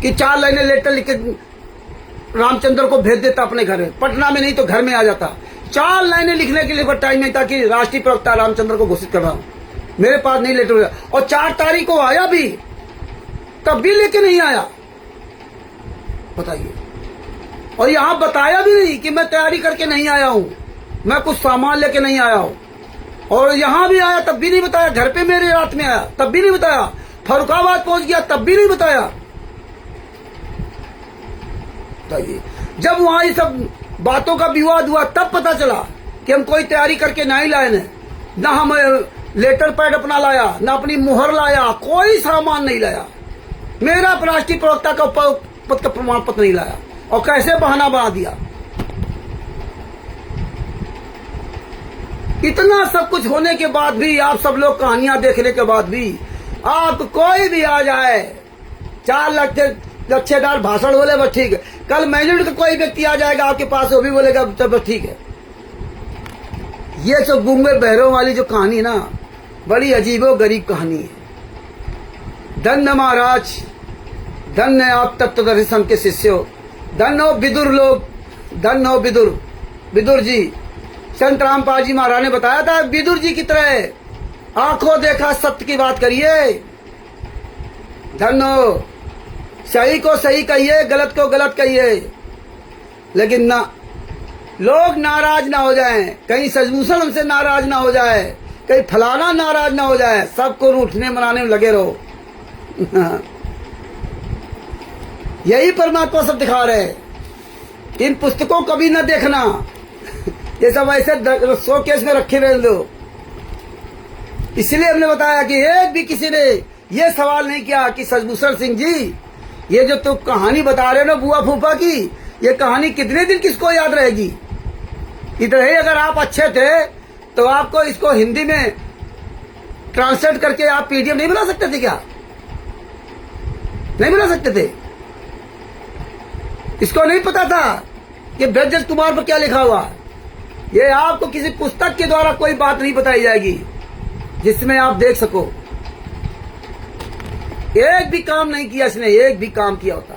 कि 4 लाइनें लेटर लिख के रामचंद्र को भेज देता अपने घर में, पटना में नहीं तो घर में आ जाता। 4 लाइनें लिखने के लिए टाइम नहीं था कि राष्ट्रीय प्रवक्ता रामचंद्र को घोषित कर रहा हूं, मेरे पास नहीं लेटर। और 4 तारीख को आया भी, तब भी लेके नहीं आया। बताइए। और यहां बताया भी नहीं कि मैं तैयारी करके नहीं आया हूं, मैं कुछ सामान लेके नहीं आया हूं। और यहां भी आया तब भी नहीं बताया, घर पे मेरे रात में आया तब भी नहीं बताया, फरुखाबाद पहुंच गया तब भी नहीं बताया। बताइए। जब वहां ये सब बातों का विवाद हुआ तब पता चला कि हम कोई तैयारी करके नहीं लाए, ना हम लेटर पैड अपना लाया, ना अपनी मुहर लाया, कोई सामान नहीं लाया, मेरा राष्ट्रीय प्रवक्ता का पद का प्रमाण पत्र नहीं लाया, और कैसे बहाना बना दिया। इतना सब कुछ होने के बाद भी, आप सब लोग कहानियां देखने के बाद भी, आप कोई भी आ जाए 4 लच्छेदार भाषण बोले बस ठीक है, कल मैनेजमेंट का कोई व्यक्ति आ जाएगा आपके पास, वो भी बोलेगा बस ठीक है। ये सब गूंगे बहरों वाली जो कहानी ना, बड़ी अजीबो गरीब कहानी है। धन्य महाराज, धन्य आप तत्वदर्शी संघ के शिष्यों, धन्य हो विदुर लोग, धन्य हो विदुर जी। संत रामपाल जी महाराज ने बताया था विदुर जी की तरह आंखों देखा सत्य की बात करिए। धन्य हो सही को सही कहिए, गलत को गलत कहिए, लेकिन ना लोग नाराज ना हो जाएं, कहीं सजभूषण हमसे नाराज ना हो जाए, कहीं फलाना नाराज ना हो जाए, सबको रूठने मनाने में लगे रहो। यही परमात्मा सब दिखा रहे हैं। इन पुस्तकों कभी न देखना, ये सब ऐसे शोकेस में रखे रह दो। इसलिए हमने बताया कि एक भी किसी ने ये सवाल नहीं किया कि सजभूषण सिंह जी, ये जो तुम कहानी बता रहे हो ना बुआ फूफा की, ये कहानी कितने दिन किसको याद रहेगी। इधर ही अगर आप अच्छे थे तो आपको इसको हिंदी में ट्रांसलेट करके आप पीडीएफ नहीं बना सकते थे क्या? नहीं बना सकते थे? इसको नहीं पता था कि ब्रजेश कुमार पर क्या लिखा हुआ। ये आपको किसी पुस्तक के द्वारा कोई बात नहीं बताई जाएगी जिसमें आप देख सको। एक भी काम नहीं किया इसने, एक भी काम किया होता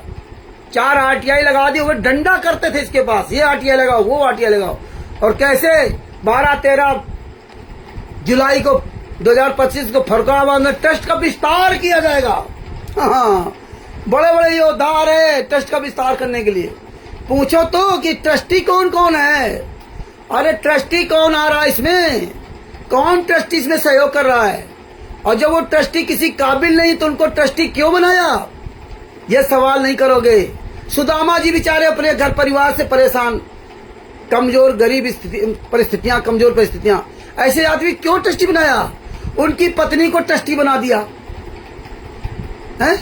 4 आरटीआई लगा दी, वो डंडा करते थे इसके पास, ये आरटीआई लगाओ वो आरटीआई लगाओ। और कैसे 12-13 जुलाई को 2025 को फरुखाबाद में टेस्ट का विस्तार किया जाएगा। हाँ, बड़े बड़े योद्धा आ रहे हैं टेस्ट का विस्तार करने के लिए। पूछो तो कि ट्रस्टी कौन कौन है। अरे ट्रस्टी कौन आ रहा है इसमें, कौन ट्रस्टी इसमें सहयोग कर रहा है, और जब वो ट्रस्टी किसी काबिल नहीं तो उनको ट्रस्टी क्यों बनाया, ये सवाल नहीं करोगे। सुदामा जी बेचारे अपने घर परिवार से परेशान, कमजोर गरीब परिस्थितियां, कमजोर परिस्थितियां, ऐसे आदमी क्यों ट्रस्टी बनाया? उनकी पत्नी को ट्रस्टी बना दिया है।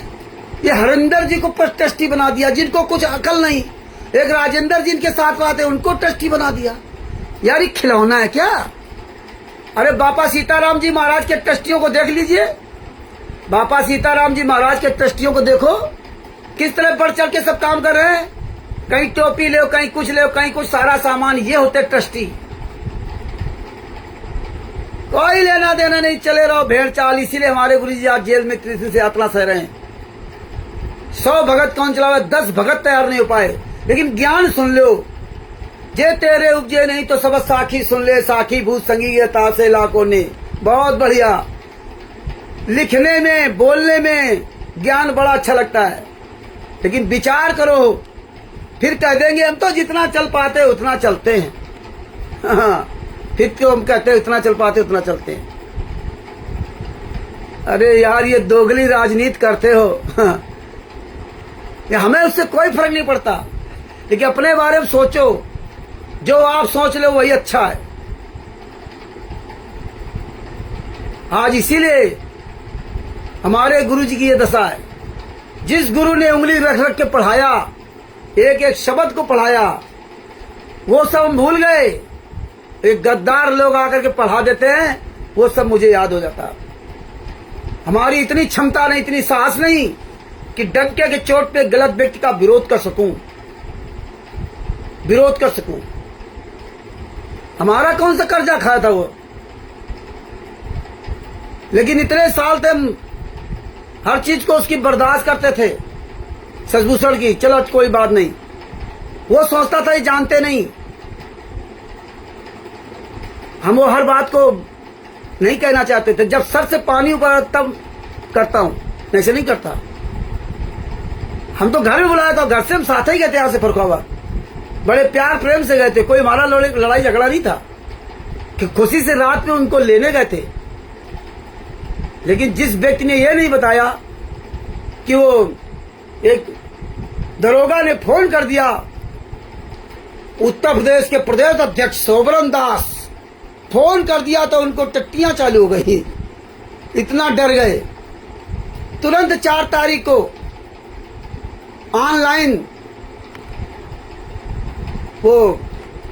ये हरिंदर जी को ट्रस्टी बना दिया, जिनको कुछ अकल नहीं। एक राजेंद्र जी इनके साथ आते उनको ट्रस्टी बना दिया। यार ये खिलौना है क्या? अरे बापा सीताराम जी महाराज के ट्रस्टियों को देख लीजिए, बापा सीताराम जी महाराज के ट्रस्टियों को देखो किस तरह बढ़ चढ़ के सब काम कर रहे हैं। कहीं टोपी ले, कहीं कुछ ले, कहीं कुछ, सारा सामान ये होते ट्रस्टी। कोई लेना देना नहीं, चले रहो भेड़ चाल। इसीलिए हमारे गुरु जी आज जेल में कृष्ण से यातना सह रहे हैं। 100 भगत कौन चलावे, 10 भगत तैयार नहीं हो पाए। लेकिन ज्ञान सुन लो, जे तेरे उपजे नहीं तो सब साखी सुन ले, साखी भूत संगी तासे लाखों ने। बहुत बढ़िया, लिखने में बोलने में ज्ञान बड़ा अच्छा लगता है, लेकिन विचार करो फिर कह देंगे हम तो जितना चल पाते उतना चलते हैं। हाँ, फिर क्यों हम कहते हैं इतना चल पाते उतना चलते हैं। अरे यार ये दोगली राजनीति करते हो। हाँ, हमें उससे कोई फर्क नहीं पड़ता, लेकिन अपने बारे में सोचो, जो आप सोच लो वही अच्छा है। आज इसीलिए हमारे गुरु जी की ये दशा है। जिस गुरु ने उंगली रख रख के पढ़ाया, एक एक शब्द को पढ़ाया, वो सब हम भूल गए। एक गद्दार लोग आकर के पढ़ा देते हैं, वो सब मुझे याद हो जाता। हमारी इतनी क्षमता नहीं, इतनी साहस नहीं कि डंके के चोट पे गलत व्यक्ति का विरोध कर सकूं, विरोध कर सकूं। हमारा कौन सा कर्जा खाया था वो? लेकिन इतने साल थे हम हर चीज को उसकी बर्दाश्त करते थे, सजभूषण की। चलो कोई बात नहीं, वो सोचता था ये जानते नहीं। हम वो हर बात को नहीं कहना चाहते थे। जब सर से पानी ऊपर तब करता हूं, ऐसे नहीं करता। हम तो घर में बुलाया था, घर से हम साथ ही गए थे यहां से फरुखाबाद, बड़े प्यार प्रेम से गए थे। कोई हमारा लड़ाई झगड़ा नहीं था कि खुशी से रात में उनको लेने गए थे। लेकिन जिस व्यक्ति ने यह नहीं बताया कि वो एक दरोगा ने फोन कर दिया, उत्तर प्रदेश के प्रदेश अध्यक्ष सोबरन दास फोन कर दिया, तो उनको टट्टियां चालू हो गई, इतना डर गए। तुरंत 4 तारीख को ऑनलाइन वो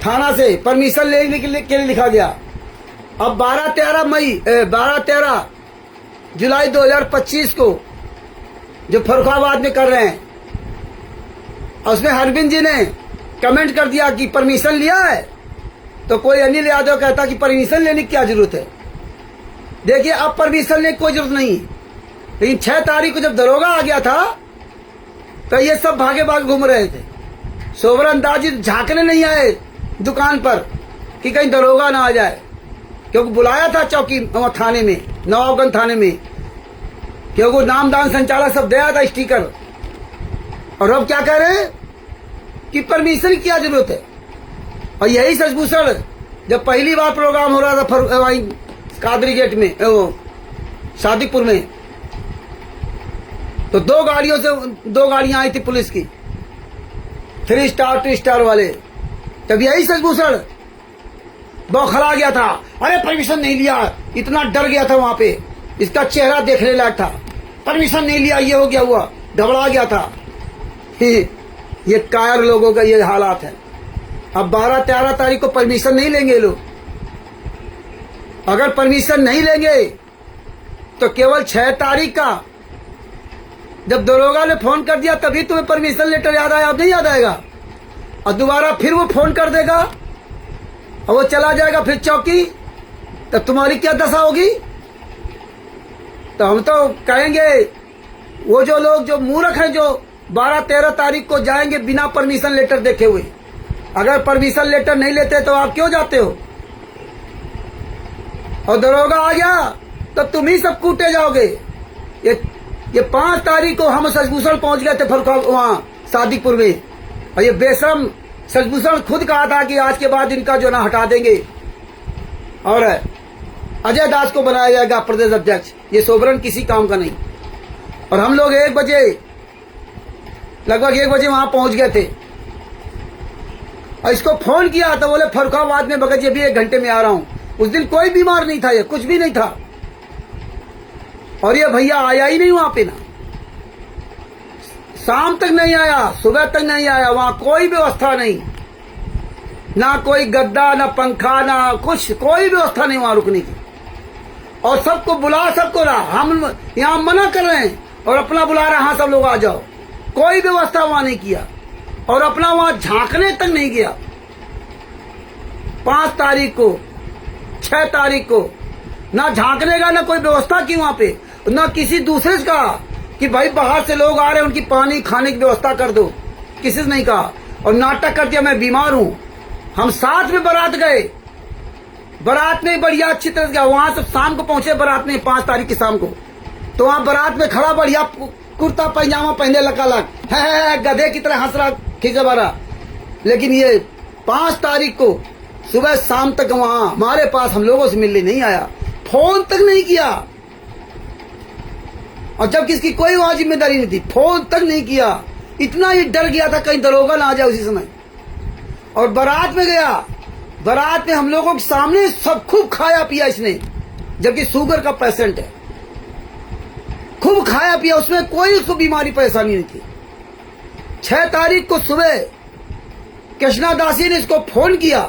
थाना से परमिशन लेने के लिए लिखा गया। अब 12-13 जुलाई 2025 को जो फरुखाबाद में कर रहे हैं, उसमें हरबिंद जी ने कमेंट कर दिया कि परमिशन लिया है, तो कोई अनिल यादव कहता कि परमिशन लेने की क्या जरूरत है। देखिए अब परमिशन लेने की कोई जरूरत नहीं, लेकिन 6 तारीख को जब दरोगा आ गया था तो ये सब भागे भाग घूम रहे थे। सोबरन दास जी झांकने नहीं आए दुकान पर कि कहीं दरोगा ना आ जाए, क्योंकि बुलाया था चौकी थाने में, नवाबगंज थाने में, क्योंकि नामदान संचालक सब दिया था स्टिकर और अब क्या कह रहे हैं कि परमिशन की क्या जरूरत है। और यही सचभूषण जब पहली बार प्रोग्राम हो रहा था वहीं कादरी गेट में, वो सादिकपुर में, तो दो गाड़ियां आई थी पुलिस की, 3 स्टार 2 स्टार वाले। तब यही सचभूषण बौखला गया था, अरे परमिशन नहीं लिया, इतना डर गया था वहां पे, इसका चेहरा देखने लायक था, परमिशन नहीं लिया, ये हो गया हुआ, घबरा गया था। ये कायर लोगों का ये हालात है। अब 12-13 तारीख को परमिशन नहीं लेंगे लोग। अगर परमिशन नहीं लेंगे तो केवल 6 तारीख का जब दरोगा ने फोन कर दिया तभी तुम्हें परमिशन लेटर याद आया, अब नहीं याद आएगा। और दोबारा फिर वो फोन कर देगा और वो चला जाएगा फिर चौकी, तब तुम्हारी क्या दशा होगी। तो हम तो कहेंगे वो जो लोग जो मूर्ख हैं, जो 12-13 तारीख को जाएंगे बिना परमिशन लेटर देखे हुए, अगर परमिशन लेटर नहीं लेते तो आप क्यों जाते हो। और दरोगा आ गया तो तुम ही सब कूटे जाओगे। ये 5 तारीख को हम सचभूषण पहुंच गए थे वहां सादिकपुर में, और ये बेशरम सचभूषण खुद कहा था कि आज के बाद इनका जो ना हटा देंगे और अजय दास को बनाया जाएगा प्रदेश अध्यक्ष। ये सोबरन किसी काम का नहीं। और हम लोग 1 बजे, लगभग 1 बजे वहां पहुंच गए थे और इसको फोन किया तो बोले फर्रुखाबाद में भगत जी अभी 1 घंटे में आ रहा हूं। उस दिन कोई बीमार नहीं था, ये कुछ भी नहीं था। और ये भैया आया ही नहीं वहां पे, ना शाम तक नहीं आया, सुबह तक नहीं आया। वहां कोई व्यवस्था नहीं, ना कोई गद्दा, ना पंखा, ना कुछ, कोई व्यवस्था नहीं वहां रुकने की। और सबको बुला, सबको रहा, हम यहां मना कर रहे हैं और अपना बुला रहे, हाँ सब लोग आ जाओ। कोई व्यवस्था वहां नहीं किया और अपना वहां झांकने तक नहीं गया। 5 तारीख को, 6 तारीख को ना झांकने का, ना कोई व्यवस्था की वहां पे, ना किसी दूसरे से कहा कि भाई बाहर से लोग आ रहे हैं उनकी पानी खाने की व्यवस्था कर दो, किसी से नहीं कहा। और नाटक कर दिया मैं बीमार हूं। हम साथ में बारात गए, बारात में बढ़िया अच्छी तरह से गया, वहां से शाम को पहुंचे बारात में 5 तारीख की शाम को। तो वहां बारात में खड़ा बढ़िया कुर्ता पैजामा पहने लकालक है, गधे की तरह हंस रहा खींचे भरा। लेकिन ये 5 तारीख को सुबह शाम तक वहां हमारे पास हम लोगों से मिलने नहीं आया, फोन तक नहीं किया। और जब किसकी कोई वहां जिम्मेदारी नहीं थी, फोन तक नहीं किया। इतना ही डर गया था कहीं दरोगा ना आ जाए उसी समय। और बारात में गया, बारात में हम लोगों के सामने सब खूब खाया पिया इसने, जबकि शुगर का पेशेंट है। खूब खाया पिया, उसमें कोई उसको बीमारी परेशानी नहीं थी। 6 तारीख को सुबह कृष्णा दासी ने इसको फोन किया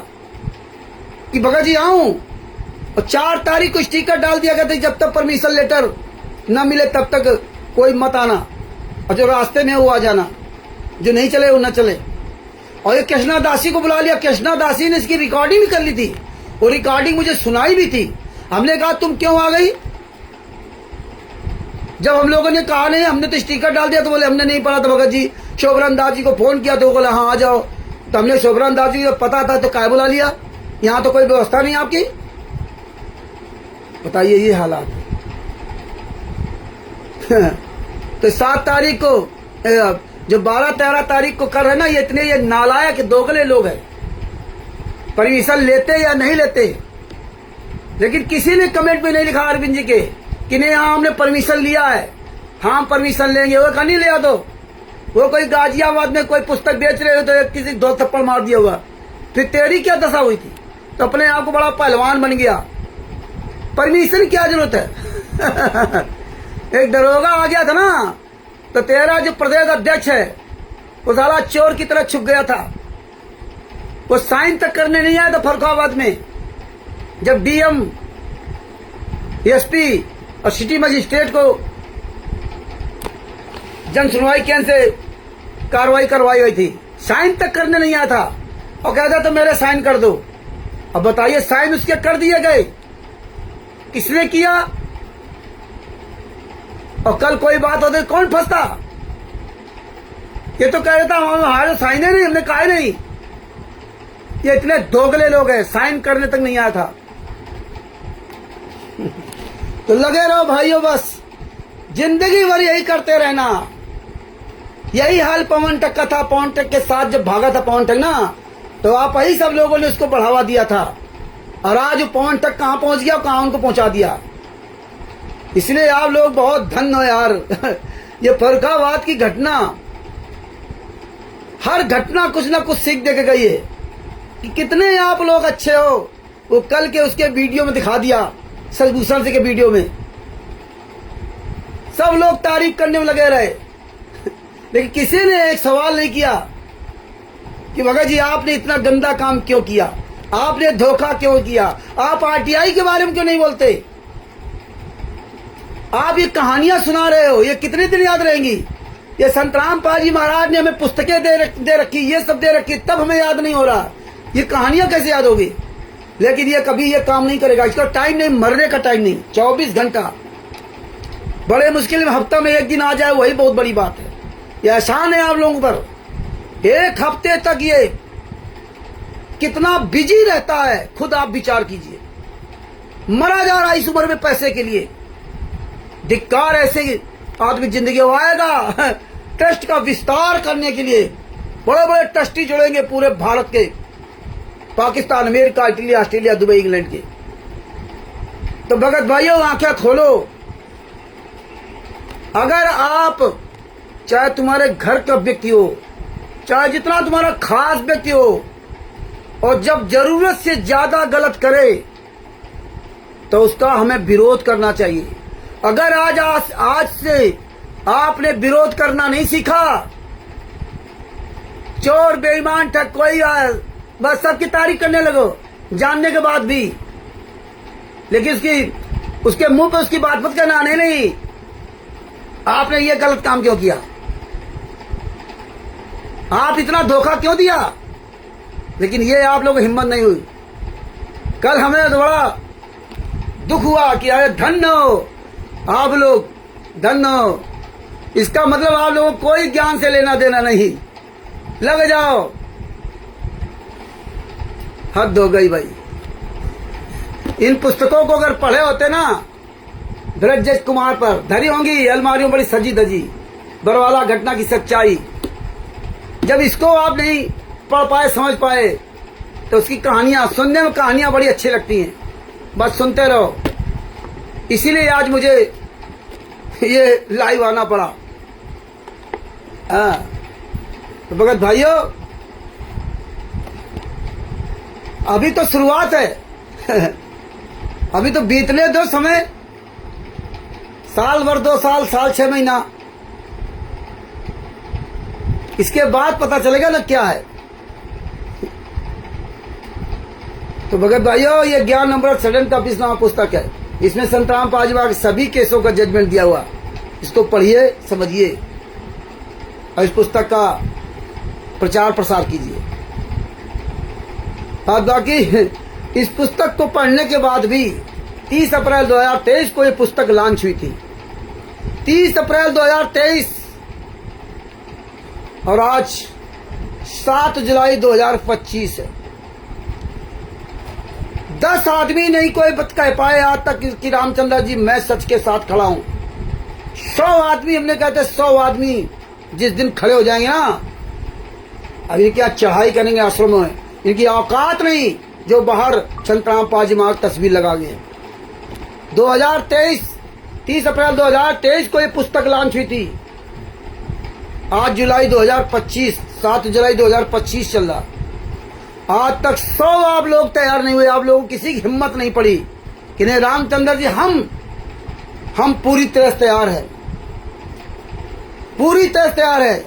कि भगत जी आऊं, और 4 तारीख को स्टिकर डाल दिया गया था जब तक परमिशन लेटर न मिले तब तक कोई मत आना, और जो रास्ते में वो आ जाना, जो नहीं चले वो न चले। और ये कृष्णा दासी को बुला लिया। कृष्णा दासी ने इसकी रिकॉर्डिंग भी कर ली थी, वो रिकॉर्डिंग मुझे सुनाई भी थी। हमने कहा तुम क्यों आ गई, जब हम लोगों ने कहा नहीं, हमने तो स्टिकर डाल दिया। तो बोले हमने नहीं पढ़ा था भगत जी, शोभरन दास जी को फोन किया तो वो बोला हाँ आ जाओ। तो हमने शोभरन दास जी को पता था तो काय बुला लिया, यहाँ तो कोई व्यवस्था नहीं आपकी। बताइए ये हालात। तो 7 तारीख को जो 12-13 तारीख को कर रहे ना, ये इतने ये नालायक दोगले लोग हैं, परमिशन लेते या नहीं लेते। लेकिन किसी ने कमेंट में नहीं लिखा अरविंद जी के कि नहीं हाँ हमने परमिशन लिया है, हाँ परमिशन लेंगे। वो कहीं नहीं लिया, तो वो कोई गाजियाबाद में कोई पुस्तक बेच रहे हो तो किसी 2 थप्पड़ मार दिया होगा, फिर तेरी क्या दशा हुई थी। तो अपने आप को बड़ा पहलवान बन गया, परमिशन क्या जरूरत है। एक दरोगा आ गया था ना, तो तेरा जो प्रदेश अध्यक्ष है वो साला चोर की तरह छुप गया था। वो साइन तक करने नहीं आया था फर्रुखाबाद में, जब डीएम, एसपी और सिटी मजिस्ट्रेट को जन सुनवाई केंद्र से कार्रवाई करवाई हुई थी, साइन तक करने नहीं आया था। और कहता तो मेरे साइन कर दो। अब बताइए साइन उसके कर दिए गए, किसने किया। और कल कोई बात होती कौन फंसता। ये तो कह रहा था हमारे साइन है नहीं, हमने कहा नहीं। ये इतने दोगले लोग हैं, साइन करने तक नहीं आया था। तो लगे रहो भाइयों, बस जिंदगी भर यही करते रहना। यही हाल पवन टक का था। पवन टक के साथ जब भागा था पवन टक ना, तो आप ही सब लोगों ने उसको बढ़ावा दिया था। और आज पवन टक कहां पहुंच गया, कहां उनको पहुंचा दिया। इसलिए आप लोग बहुत धन्य हो यार। ये फर्रुखाबाद की घटना, हर घटना कुछ ना कुछ सीख दे के गई है कि कितने आप लोग अच्छे हो। वो कल के उसके वीडियो में दिखा दिया, सजभूषण के वीडियो में सब लोग तारीफ करने में लगे रहे, लेकिन किसी ने एक सवाल नहीं किया कि भगत जी आपने इतना गंदा काम क्यों किया, आपने धोखा क्यों किया, आप आरटीआई के बारे में क्यों नहीं बोलते। आप ये कहानियां सुना रहे हो, ये कितने दिन याद रहेंगी। ये संत रामपाल जी महाराज ने हमें पुस्तकें दे रखी, ये सब दे रखी, तब हमें याद नहीं हो रहा। ये कहानियां कैसे याद होगी। लेकिन ये कभी ये काम नहीं करेगा। इसका टाइम नहीं, मरने का टाइम नहीं, 24 घंटा। बड़े मुश्किल में हफ्ता में एक दिन आ जाए, वही बहुत बड़ी बात है। ये एहसान है आप लोगों पर। एक हफ्ते तक ये कितना बिजी रहता है, खुद आप विचार कीजिए। मरा जा रहा है इस उम्र में पैसे के लिए। धिक्कार ऐसे आदमी जिंदगी आएगा ट्रस्ट का विस्तार करने के लिए। बड़े बड़े ट्रस्टी जुड़ेंगे पूरे भारत के, Pakistan, America, Italy, Australia, Dubai, England के। तो भगत भाइयों आंखें खोलो। अगर आप चाहे तुम्हारे घर का व्यक्ति हो, चाहे जितना तुम्हारा खास व्यक्ति हो, और जब जरूरत से ज्यादा गलत करे तो उसका हमें विरोध करना चाहिए। अगर आज से आपने विरोध करना नहीं सीखा, चोर बेईमान ठग कोई बस सबकी तारीफ करने लगो जानने के बाद भी, लेकिन उसके मुंह पे उसकी बात मत करना। नहीं, आपने ये गलत काम क्यों किया, आप इतना धोखा क्यों दिया। लेकिन ये आप लोगों को हिम्मत नहीं हुई। कल हमें तो बड़ा दुख हुआ कि अरे धन्य हो आप लोग, धन्य हो। इसका मतलब आप लोगों को कोई ज्ञान से लेना देना नहीं। लग जाओ, हद हो गई भाई। इन पुस्तकों को अगर पढ़े होते ना ब्रजेश कुमार पर, धरी होंगी अलमारियों बड़ी सजी धजी, बरवाला घटना की सच्चाई। जब इसको आप नहीं पढ़ पाए, समझ पाए, तो उसकी कहानियां सुनने में कहानियां बड़ी अच्छी लगती हैं, बस सुनते रहो। इसीलिए आज मुझे ये लाइव आना पड़ा। तो भगत भाइयों अभी तो शुरुआत है। अभी तो बीतने दो समय, साल भर, 2 साल, साल 6 महीना, इसके बाद पता चलेगा ना क्या है। तो भगत भाइयों ये ज्ञान अमृत सडन का 20वां पुस्तक है। इसमें संत रामपाल जी के सभी केसों का जजमेंट दिया हुआ। इसको पढ़िए, समझिए और इस पुस्तक का प्रचार प्रसार कीजिए। और बाकी इस पुस्तक को पढ़ने के बाद भी 30 अप्रैल 2023 को ये पुस्तक लॉन्च हुई थी। 30 अप्रैल 2023 और आज 7 जुलाई 2025 है। 10 आदमी नहीं कोई कह पाए आज तक कि रामचंद्र जी मैं सच के साथ खड़ा हूं। 100 आदमी, हमने कहते 100 आदमी जिस दिन खड़े हो जाएंगे ना, अभी क्या चढ़ाई करेंगे आश्रमों में, इनकी औकात नहीं जो बाहर संत रामपाल जी महाराज तस्वीर लगा गए। 2023 30 अप्रैल 2023 को ये पुस्तक लॉन्च हुई थी। आज जुलाई 2025, 7 जुलाई 2025 चल रहा। आज तक 100 आप लोग तैयार नहीं हुए। आप लोगों को किसी की हिम्मत नहीं पड़ी कि नहीं रामचंद्र जी हम पूरी तरह तैयार है, पूरी तरह तैयार है।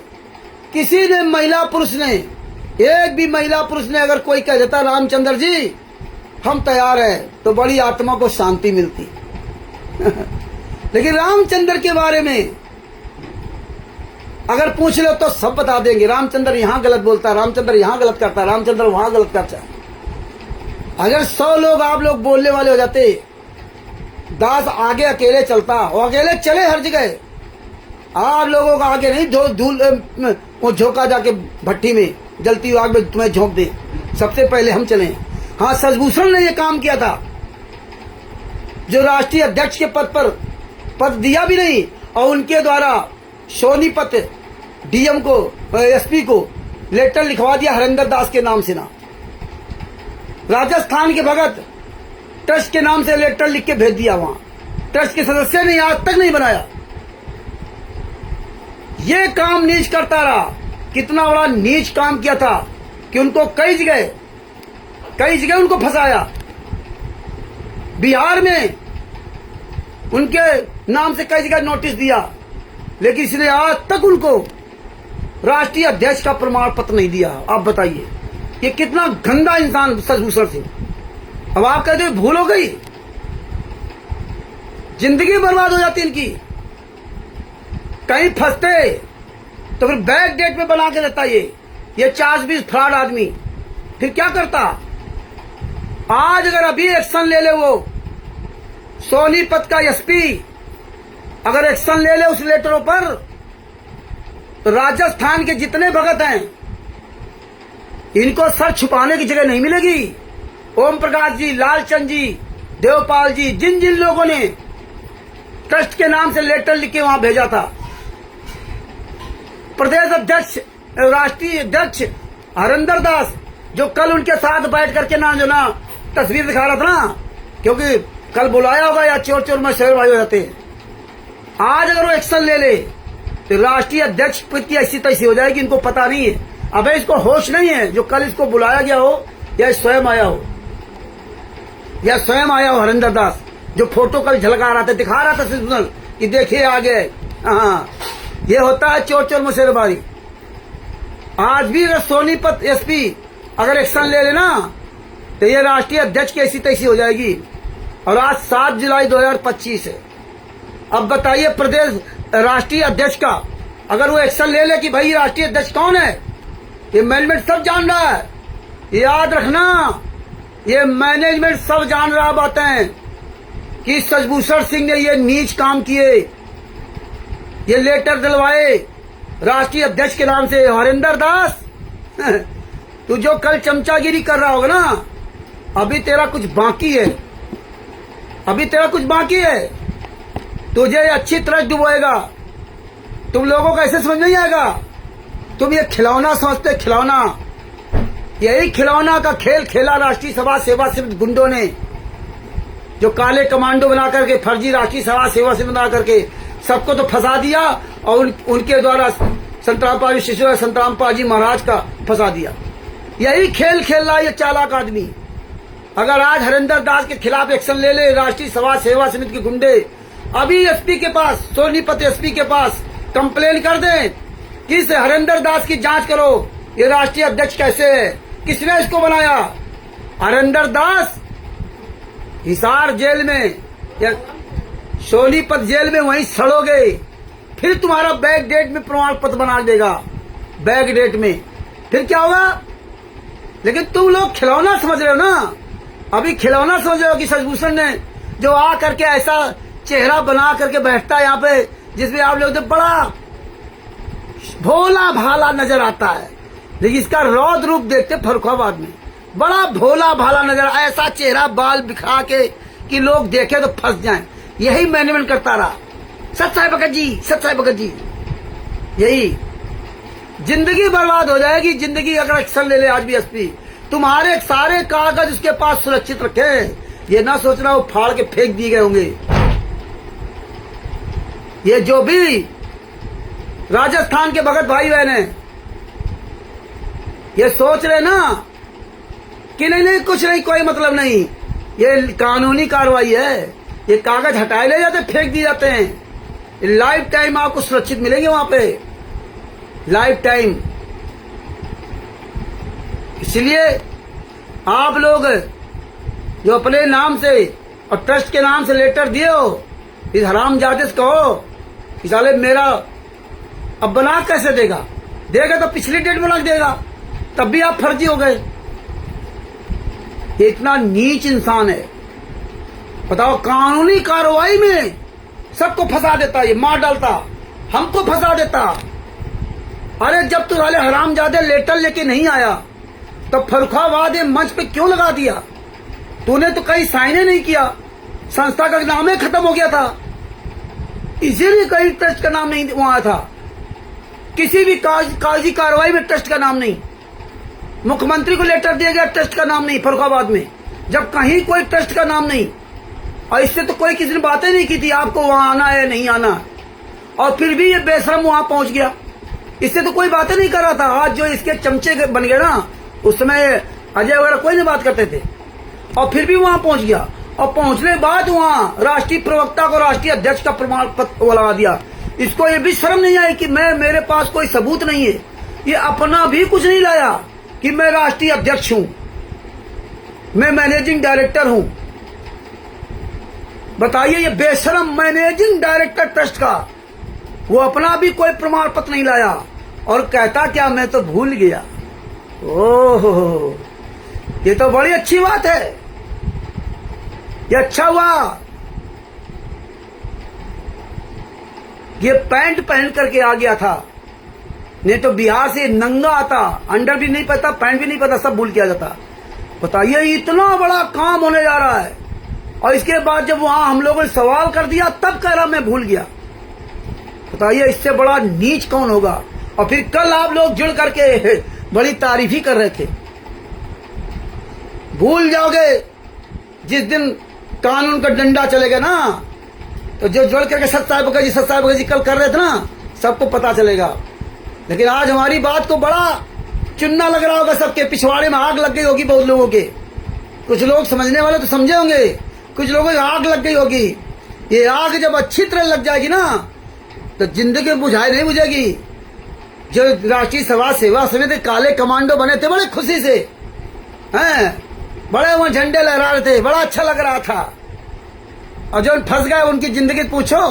किसी ने महिला पुरुष ने, एक भी महिला पुरुष ने अगर कोई कह देता रामचंद्र जी हम तैयार है, तो बड़ी आत्मा को शांति मिलती। लेकिन रामचंद्र के बारे में अगर पूछ लो तो सब बता देंगे। रामचंद्र यहां गलत बोलता है, रामचंद्र यहां गलत करता है, रामचंद्र वहां गलत करता है। अगर 100 लोग आप लोग बोलने वाले हो जाते, दास आगे अकेले चलता, और अकेले चले हर जगह। आप लोगों का आगे नहीं धूल वो झोंका जाके भट्टी में जलती हुई आग में तुम्हें झोंक दे, सबसे पहले हम चले। हाँ, सजभूषण ने ये काम किया था, जो राष्ट्रीय अध्यक्ष के पद दिया भी नहीं, और उनके द्वारा सोनीपत डीएम को, एसपी को लेटर लिखवा दिया हरिंदर दास के नाम से ना। राजस्थान के भगत ट्रस्ट के नाम से लेटर लिख के भेज दिया, वहां ट्रस्ट के सदस्य ने आज तक नहीं बनाया। ये काम नीच करता रहा। कितना बड़ा नीच काम किया था कि उनको कई जगह उनको फंसाया। बिहार में उनके नाम से कई जगह नोटिस दिया, लेकिन इसने आज तक उनको राष्ट्रीय अध्यक्ष का प्रमाण पत्र नहीं दिया। आप बताइए ये कितना गंदा इंसान शशिभूषण सिंह। अब आप कहते हो भूल हो गई, जिंदगी बर्बाद हो जाती इनकी। कहीं फंसते तो फिर बैक डेट में बना के देता ये 40-20 फ्रॉड आदमी। फिर क्या करता? आज अगर अभी एक्शन ले ले वो सोनीपत का एसपी, अगर एक्शन ले ले उस लेटरों पर, तो राजस्थान के जितने भगत हैं इनको सर छुपाने की जगह नहीं मिलेगी। ओम प्रकाश जी, लालचंद जी, देवपाल जी, जिन जिन लोगों ने ट्रस्ट के नाम से लेटर लिख के वहां भेजा था, प्रदेश अध्यक्ष, राष्ट्रीय अध्यक्ष हरिंदर दास, जो कल उनके साथ बैठ करके ना जो ना तस्वीर दिखा रहा था ना, क्योंकि कल बुलाया होगा या चोर चोर में शहर भाई हो जाते हैं। आज अगर वो एक्शन ले ले तो राष्ट्रीय अध्यक्ष की ऐसी तैसी हो जाएगी, इनको पता नहीं है। अबे इसको होश नहीं है जो कल इसको बुलाया गया हो या स्वयं आया हो, या स्वयं आया हो हरिंदर दास, जो फोटो कल झलका रहा था, दिखा रहा था सिग्नल कि देखिए आ गए। हाँ, ये होता है चोर चोर मुशेरबारी। आज भी अगर सोनीपत एसपी अगर एक्शन ले लेना तो ये राष्ट्रीय अध्यक्ष की ऐसी तैसी हो जाएगी। और आज 7 जुलाई 2025 है। अब बताइए प्रदेश राष्ट्रीय अध्यक्ष का अगर वो एक्शन ले ले कि भाई राष्ट्रीय अध्यक्ष कौन है, ये मैनेजमेंट सब जान रहा है। याद रखना, ये मैनेजमेंट सब जान रहा बातें कि शशिभूषण सिंह ने ये नीच काम किए, ये लेटर दिलवाए राष्ट्रीय अध्यक्ष के नाम से। हरिंदर दास तू जो कल चमचागिरी कर रहा होगा ना, अभी तेरा कुछ बाकी है, अभी तेरा कुछ बाकी है। तुझे अच्छी तरह डुबोएगा। तुम लोगों को ऐसे समझ नहीं आएगा। तुम ये खिलौना समझते, खिलौना। यही खिलौना का खेल खेला राष्ट्रीय सभा सेवा समिति गुंडों ने, जो काले कमांडो बना करके, फर्जी राष्ट्रीय सभा सेवा समिति बना करके सबको तो फंसा दिया, और उनके द्वारा संतरामपाल शिशु संतरामपाल जी महाराज का फंसा दिया। यही खेल खेल रहा है ये चालाक आदमी। अगर आज हरिंदर दास के खिलाफ एक्शन ले ले राष्ट्रीय सभा सेवा समिति के गुंडे, अभी एसपी के पास, सोनीपत एसपी के पास कंप्लेन कर दें कि इस हरिंदर दास की जांच करो, ये राष्ट्रीय अध्यक्ष कैसे है, किसने इसको बनाया। हरिंदर दास हिसार जेल में या सोनीपत जेल में वहीं सड़ोगे, फिर तुम्हारा बैक डेट में प्रमाण पत्र बना देगा, बैक डेट में। फिर क्या होगा? लेकिन तुम लोग खिलौना समझ रहे हो ना, अभी खिलौना समझ रहे हो कि शशिभूषण ने जो आ करके ऐसा चेहरा बना करके बैठता है यहाँ पे, जिसमें आप लोग तो बड़ा भोला भाला नजर आता है, लेकिन इसका रौद्र रूप देखते फर्रुखाबाद में बड़ा भोला भाला नजर, ऐसा चेहरा बाल बिखरा के कि लोग देखे तो फंस जाएं। यही मैनेजमेंट करता रहा। सच है भगत जी, सच है भगत जी। यही जिंदगी बर्बाद हो जाएगी, जिंदगी अगर एक्शन ले ले आज भी एसपी। तुम्हारे सारे कागज उसके पास सुरक्षित रखे, ये ना सोचना वो फाड़ के फेंक दिए गए होंगे। ये जो भी राजस्थान के भगत भाई बहन हैं, ये सोच रहे ना कि नहीं नहीं कुछ नहीं, कोई मतलब नहीं, ये कानूनी कार्रवाई है। ये कागज हटाए ले जाते, फेंक दिए जाते हैं। लाइफ टाइम आपको सुरक्षित मिलेंगे वहां पे, लाइफ टाइम। इसलिए आप लोग जो अपने नाम से और ट्रस्ट के नाम से लेटर दिए हो, इस हरामजादे से कहो कि साले मेरा अब बना कैसे देगा, देगा तो पिछली डेट बना देगा, तब भी आप फर्जी हो गए। ये इतना नीच इंसान है, बताओ। कानूनी कार्रवाई में सबको फंसा देता, ये मार डालता, हमको फंसा देता। अरे जब तू वाले हरामजादे लेटर लेके नहीं आया तब फर्रुखाबाद मंच पे क्यों लगा दिया? तूने तो कहीं साइने नहीं किया, संस्था का नाम ही खत्म हो गया था, इसीलिए कहीं ट्रस्ट का नाम नहीं वहां था। किसी भी कागजी कार्रवाई में ट्रस्ट का नाम नहीं। मुख्यमंत्री को लेटर दिया गया, ट्रस्ट का नाम नहीं फर्रुखाबाद में, जब कहीं कोई ट्रस्ट का नाम नहीं। और इससे तो कोई किसी ने बातें नहीं की थी आपको वहां आना है नहीं आना, और फिर भी ये बेशरम वहां पहुंच गया। इससे तो कोई बातें नहीं कर रहा था। आज जो इसके चमचे बन गए ना, उस समय अजय वगैरह कोई नहीं बात करते थे, और फिर भी वहां पहुंच गया। और पहुंचने के बाद वहां राष्ट्रीय प्रवक्ता को राष्ट्रीय अध्यक्ष का प्रमाण पत्र लगा दिया। इसको ये भी शर्म नहीं आई कि मेरे पास कोई सबूत नहीं है, ये अपना भी कुछ नहीं लाया कि मैं राष्ट्रीय अध्यक्ष हूं, मैं मैनेजिंग डायरेक्टर हूं। बताइए, ये बेशरम मैनेजिंग डायरेक्टर ट्रस्ट का, वो अपना भी कोई प्रमाण पत्र नहीं लाया, और कहता क्या मैं तो भूल गया। ओहो, ये तो बड़ी अच्छी बात है, ये अच्छा हुआ। ये पैंट पहन करके आ गया था, नहीं तो बिहार से नंगा आता, अंडर भी नहीं पता, पैंट भी नहीं पता, सब भूल किया जाता। बताइए, इतना बड़ा काम होने जा रहा है, और इसके बाद जब वहां हम लोगों ने सवाल कर दिया तब कह रहा मैं भूल गया। बताइए, इससे बड़ा नीच कौन होगा। और फिर कल आप लोग जुड़ करके बड़ी तारीफ ही कर रहे थे। भूल जाओगे जिस दिन कानून का डंडा चलेगा ना, तो जो जुड़ करके सत साहब जी कल कर रहे थे ना, सबको पता चलेगा। लेकिन आज हमारी बात को बड़ा चुनना लग रहा होगा, सबके पिछवाड़े में आग लग गई होगी बहुत लोगों के। कुछ लोग समझने वाले तो समझे होंगे, कुछ लोगों की आग लग गई होगी। ये आग जब अच्छी तरह लग जाएगी ना, तो जिंदगी बुझाई नहीं बुझेगी। जो राष्ट्रीय सेवा समिति काले कमांडो बने थे बड़े खुशी से, हैं, बड़े वहां झंडे लहरा रहे थे, बड़ा अच्छा लग रहा था। और जो फंस गए उनकी जिंदगी पूछो,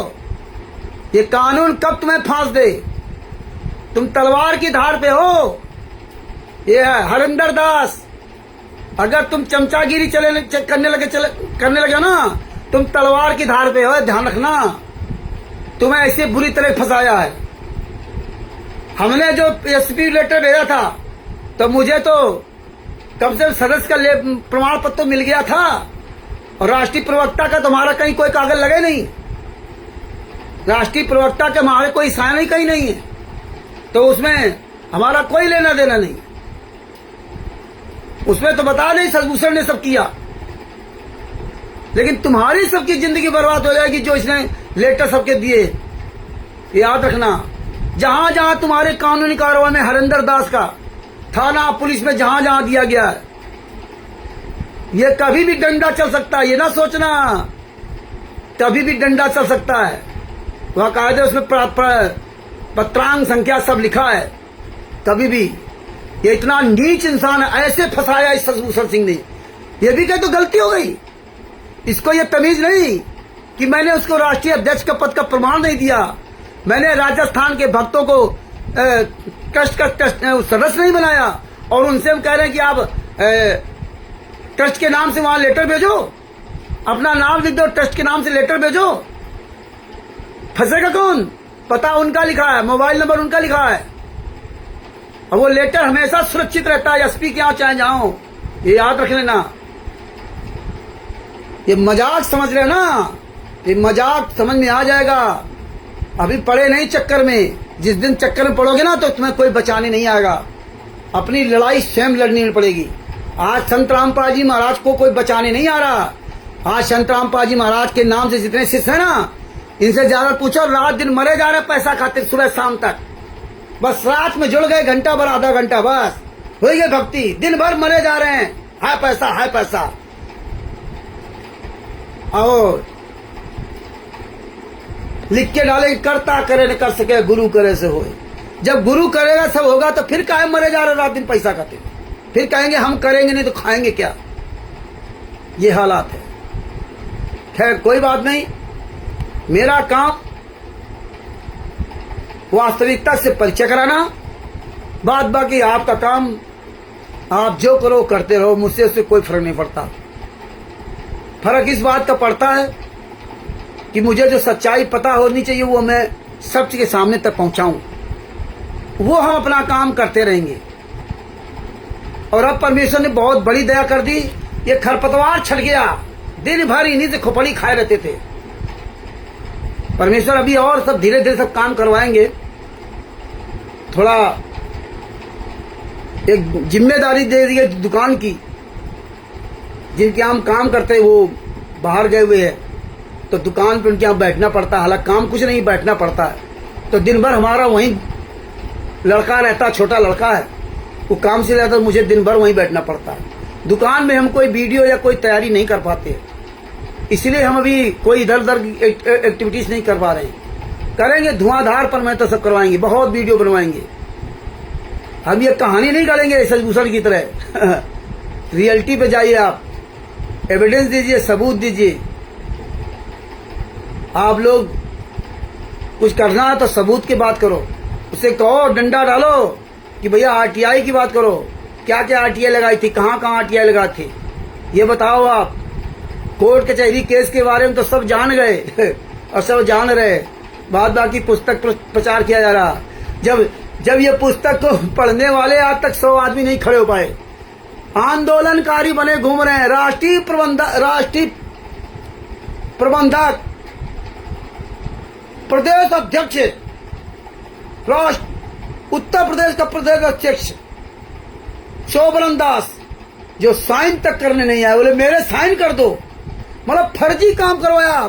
ये कानून कब तुम्हें फांस दे। तुम तलवार की धार पे हो। ये है हरिंदर दास, अगर तुम चमचागिरी करने लगे ना, तुम तलवार की धार पे हो, ध्यान रखना। तुम्हें ऐसे बुरी तरह फंसाया है। हमने जो एसपी लेटर भेजा था, तो मुझे तो कम से कम सदस्य का प्रमाण पत्र तो मिल गया था, और राष्ट्रीय प्रवक्ता का तुम्हारा कहीं कोई कागज लगे नहीं। राष्ट्रीय प्रवक्ता के हमारे कोई साइन ही कहीं नहीं है, तो उसमें हमारा कोई लेना देना नहीं। उसमें तो बता नहीं सदभूषण ने सब किया, लेकिन तुम्हारी सबकी जिंदगी बर्बाद हो जाएगी जो इसने लेटर सबके दिए। याद रखना, जहां जहां तुम्हारे कानूनी कार्रवाई में हरिंदर दास का थाना पुलिस में जहां जहां दिया गया है, ये कभी भी डंडा चल सकता है। ये ना सोचना कभी भी डंडा चल सकता है। वह कायदे उसमें पत्रांक संख्या सब लिखा है। कभी भी ये इतना नीच इंसान है, ऐसे फंसाया इस सदभूषण सिंह ने। ये भी कहे तो गलती हो गई। इसको ये तमीज नहीं कि मैंने उसको राष्ट्रीय अध्यक्ष का पद का प्रमाण नहीं दिया, मैंने राजस्थान के भक्तों को ट्रस्ट का सदस्य नहीं बनाया, और उनसे हम कह रहे हैं कि आप ट्रस्ट के नाम से वहां लेटर भेजो, अपना नाम लिख दो, ट्रस्ट के नाम से लेटर भेजो। फंसेगा कौन? पता उनका लिखा है, मोबाइल नंबर उनका लिखा है, और वो लेटर हमेशा सुरक्षित रहता है, एसपी के यहां चाहे जाओ। ये याद रख लेना। ये मजाक समझ रहे ना, ये मजाक समझ में आ जाएगा। अभी पड़े नहीं चक्कर में। जिस दिन चक्कर में पड़ोगे ना, तो तुम्हें कोई बचाने नहीं आएगा। अपनी लड़ाई स्वयं लड़नी पड़ेगी। आज संत रामपाल जी महाराज को कोई बचाने नहीं आ रहा। आज संत रामपाल जी महाराज के नाम से जितने शिष्य है ना, इनसे ज्यादा पूछो, रात दिन मरे जा रहे पैसा खातिर, सुबह शाम तक। बस रात में जुड़ गए, घंटा भर आधा घंटा, बस हो गई भक्ति। दिन भर मरे जा रहे हैं, है पैसा है पैसा। और लिख के डाले, करता करे न कर सके, गुरु करे से होए। जब गुरु करेगा सब होगा, तो फिर काहे मरे जा रहे रात दिन पैसा खाते। फिर कहेंगे हम करेंगे नहीं तो खाएंगे क्या। ये हालात है। खैर कोई बात नहीं, मेरा काम वास्तविकता से परिचय कराना, बात बाकी आपका काम, आप जो करो करते रहो, मुझसे उससे कोई फर्क नहीं पड़ता। फर्क इस बात का पड़ता है कि मुझे जो सच्चाई पता होनी चाहिए वो मैं सबके के सामने तक पहुंचाऊं। वो हम अपना काम करते रहेंगे। और अब परमेश्वर ने बहुत बड़ी दया कर दी, ये खरपतवार छट गया। दिन भर इन्हीं से खोपड़ी खाए रहते थे। परमेश्वर अभी और सब धीरे धीरे सब काम करवाएंगे। थोड़ा एक जिम्मेदारी दे दी है दुकान की, जिनके हम काम करते वो बाहर गए हुए हैं, तो दुकान पे उनके यहाँ बैठना पड़ता है। हालांकि काम कुछ नहीं, बैठना पड़ता है। तो दिन भर हमारा वहीं लड़का रहता, छोटा लड़का है, वो काम से रहता, मुझे दिन भर वहीं बैठना पड़ता है। दुकान में हम कोई वीडियो या कोई तैयारी नहीं कर पाते, इसलिए हम अभी कोई इधर उधर एक्टिविटीज नहीं कर पा रहे हैं। करेंगे धुआंधार पर मैं तो सब करवाएंगे, बहुत वीडियो बनवाएंगे। हम ये कहानी नहीं करेंगे सजभूषण की तरह। रियलिटी पे जाइए, आप एविडेंस दीजिए, सबूत दीजिए। आप लोग कुछ करना है तो सबूत की बात करो, उसे कहो, डंडा डालो कि भैया आरटीआई की बात करो, क्या क्या आरटीआई लगाई थी, कहाँ कहाँ आरटीआई लगाई थी, ये बताओ। आप कोर्ट कचहरी केस के बारे में तो सब जान गए और सब जान रहे, बाद बाकी पुस्तक प्रचार किया जा रहा। जब ये पुस्तक को पढ़ने वाले आज तक 100 आदमी नहीं खड़े हो पाए, आंदोलनकारी बने घूम रहे हैं। राष्ट्रीय प्रबंधक, प्रदेश अध्यक्ष, उत्तर प्रदेश का प्रदेश अध्यक्ष शोभन दास, जो साइन तक करने नहीं आए, बोले मेरे साइन कर दो। मतलब फर्जी काम करवाया,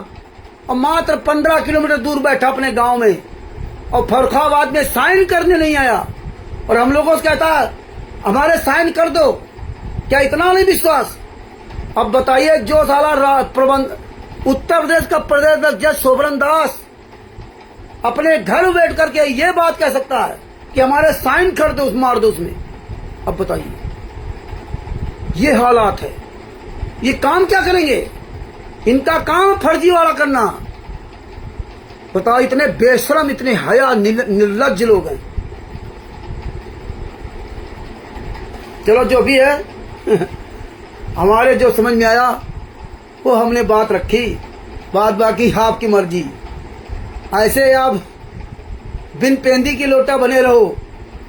और मात्र 15 किलोमीटर दूर बैठा अपने गांव में, और फर्रुखाबाद में साइन करने नहीं आया, और हम लोगों से कहता है हमारे साइन कर दो। क्या इतना नहीं विश्वास? अब बताइए, जो साला उत्तर प्रदेश का प्रदेश अध्यक्ष शोभन दास अपने घर बैठ करके ये बात कह सकता है कि हमारे साइन कर दो, मार दो उसमें। अब बताइए, ये हालात है। ये काम क्या करेंगे? इनका काम फर्जी वाला करना। बताओ, इतने बेशरम, इतने हया निर्लज्ज लोग हैं। चलो जो भी है हमारे जो समझ में आया वो हमने बात रखी, बात बाकी आपकी मर्जी। ऐसे आप बिन पेंदी की लोटा बने रहो,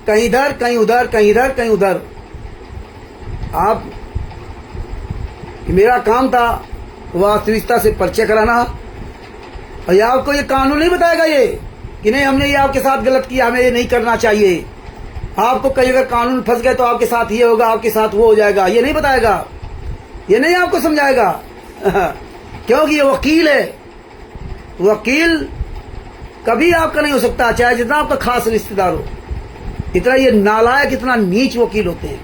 कहीं इधर कहीं उधर, कहीं इधर कहीं उधर। आप, मेरा काम था वास्तविकता से परिचय कराना, और ये आपको ये कानून नहीं बताएगा ये कि नहीं हमने ये आपके साथ गलत किया, हमें ये नहीं करना चाहिए। आपको कहीं अगर कानून फंस गए तो आपके साथ ये होगा, आपके साथ वो हो जाएगा, ये नहीं बताएगा, ये नहीं आपको समझाएगा। क्योंकि ये वकील है। वकील कभी आपका नहीं हो सकता, चाहे जितना आपका खास रिश्तेदार हो। इतना ये नालायक, इतना नीच वकील होते हैं।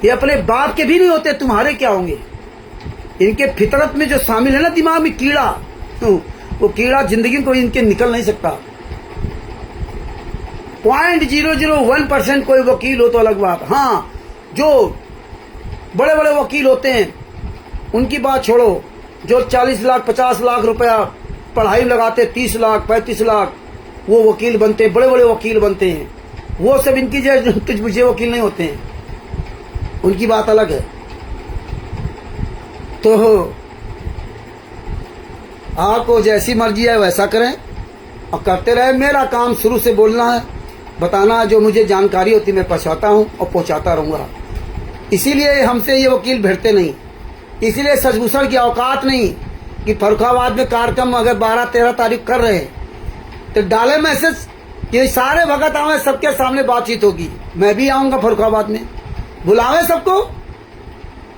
ये अपने बाप के भी नहीं होते, तुम्हारे क्या होंगे? इनके फितरत में जो शामिल है ना दिमाग में कीड़ा, वो कीड़ा जिंदगी को इनके निकल नहीं सकता। 0.001% कोई वकील हो तो अलग बात। हाँ, जो बड़े बड़े वकील होते हैं उनकी बात छोड़ो, जो 40 लाख 50 लाख रुपया पढ़ाई लगाते, 30 लाख 35 लाख, वो वकील बनते हैं, बड़े बड़े वकील बनते हैं। वो सब इनकी तुझे वकील नहीं होते हैं, उनकी बात अलग है। तो आपको जैसी मर्जी है वैसा करें और करते रहे। मेरा काम शुरू से बोलना है, बताना, जो मुझे जानकारी होती मैं पहुंचाता हूं और पहुंचाता रहूंगा। इसीलिए हमसे ये वकील भिड़ते नहीं, इसीलिए सजभूषण की औकात नहीं कि फर्रुखाबाद में कार्यक्रम अगर 12-13 तारीख कर रहे हैं तो डाले मैसेज कि सारे भगत आवे, सबके सामने बातचीत होगी। मैं भी आऊंगा फर्रुखाबाद में, बुलावे सबको,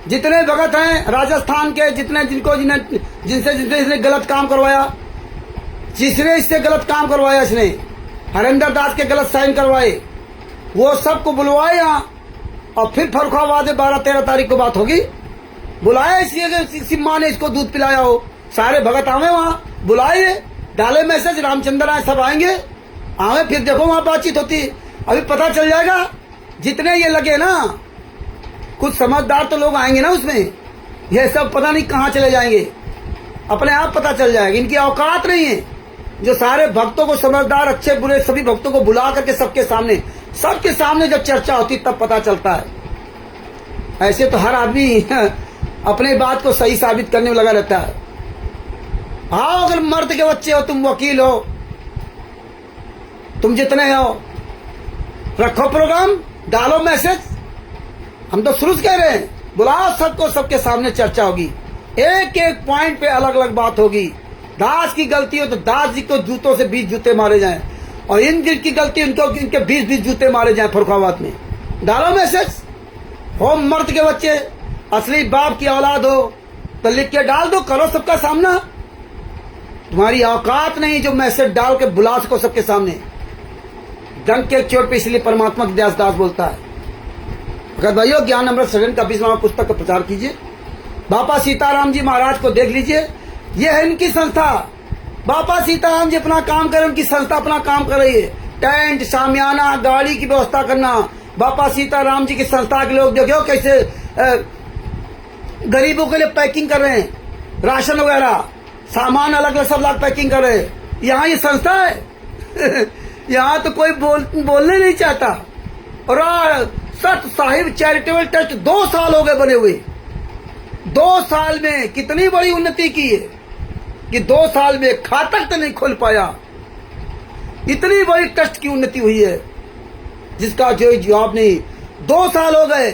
जितने भगत हैं राजस्थान के, जिनसे इसने गलत काम करवाया, जिसने इससे गलत काम करवाया, इसने हरेंद्र दास के गलत साइन करवाए, वो सबको बुलवाए यहाँ, और फिर फर्रुखाबाद में 12-13 तारीख को बात होगी। बुलाए, इसी माँ ने इसको दूध पिलाया हो, सारे भगत आवे वहाँ, बुलाए, डाले मैसेज, रामचंद्र आए, सब आएंगे, आवे, फिर देखो वहाँ बातचीत होती। अभी पता चल जाएगा, जितने ये लगे ना, कुछ समझदार तो लोग आएंगे ना उसमें, ये सब पता नहीं कहाँ चले जाएंगे, अपने आप पता चल जाएगा। इनकी औकात नहीं है। जो सारे भक्तों को, समझदार अच्छे बुरे सभी भक्तों को बुला करके सबके सामने जब चर्चा होती तब पता चलता है। ऐसे तो हर आदमी अपने बात को सही साबित करने में लगा रहता है। आओ, अगर मर्द के बच्चे हो, तुम वकील हो, तुम जितने हो, रखो प्रोग्राम, डालो मैसेज। हम तो शुरू से कह रहे हैं, बुलाओ सबको, सबके सामने चर्चा होगी, एक एक पॉइंट पे अलग अलग बात होगी। दास की गलती हो तो दास जी को जूतों से 20 जूते मारे जाएं, और इनकी गलती इनको इनके 20-20 जूते मारे जाए फरुखाबाद में। डालो मैसेज, हो मर्द के बच्चे, असली बाप की औलाद हो तो लिख के डाल दो, करो सबका सामना। तुम्हारी औकात नहीं जो मैसेज डाल के बुला सको सबके सामने। डंक के चोट पे इसलिए परमात्मा के दास बोलता है। अगर भाइयों ज्ञान अमृत सदन का 20वां पुस्तक का प्रचार कीजिए। बाबा सीताराम जी महाराज को देख लीजिए, ये है इनकी संस्था। बाबा सीताराम जी अपना काम करें, उनकी संस्था अपना काम कर रही है। टेंट, शामियाना, गाड़ी की व्यवस्था करना। बाबा सीताराम जी की संस्था के लोग देखो कैसे गरीबों के लिए पैकिंग कर रहे हैं, राशन वगैरह सामान अलग अलग सब लाख पैकिंग कर रहे हैं। यहाँ ये संस्था है यहाँ तो कोई बोलने नहीं चाहता। और सत साहिब चैरिटेबल ट्रस्ट 2 साल हो गए बने हुए। 2 साल में कितनी बड़ी उन्नति की है कि 2 साल में खातक तो नहीं खोल पाया। इतनी बड़ी ट्रस्ट की उन्नति हुई है जिसका जो जवाब नहीं। 2 साल हो गए,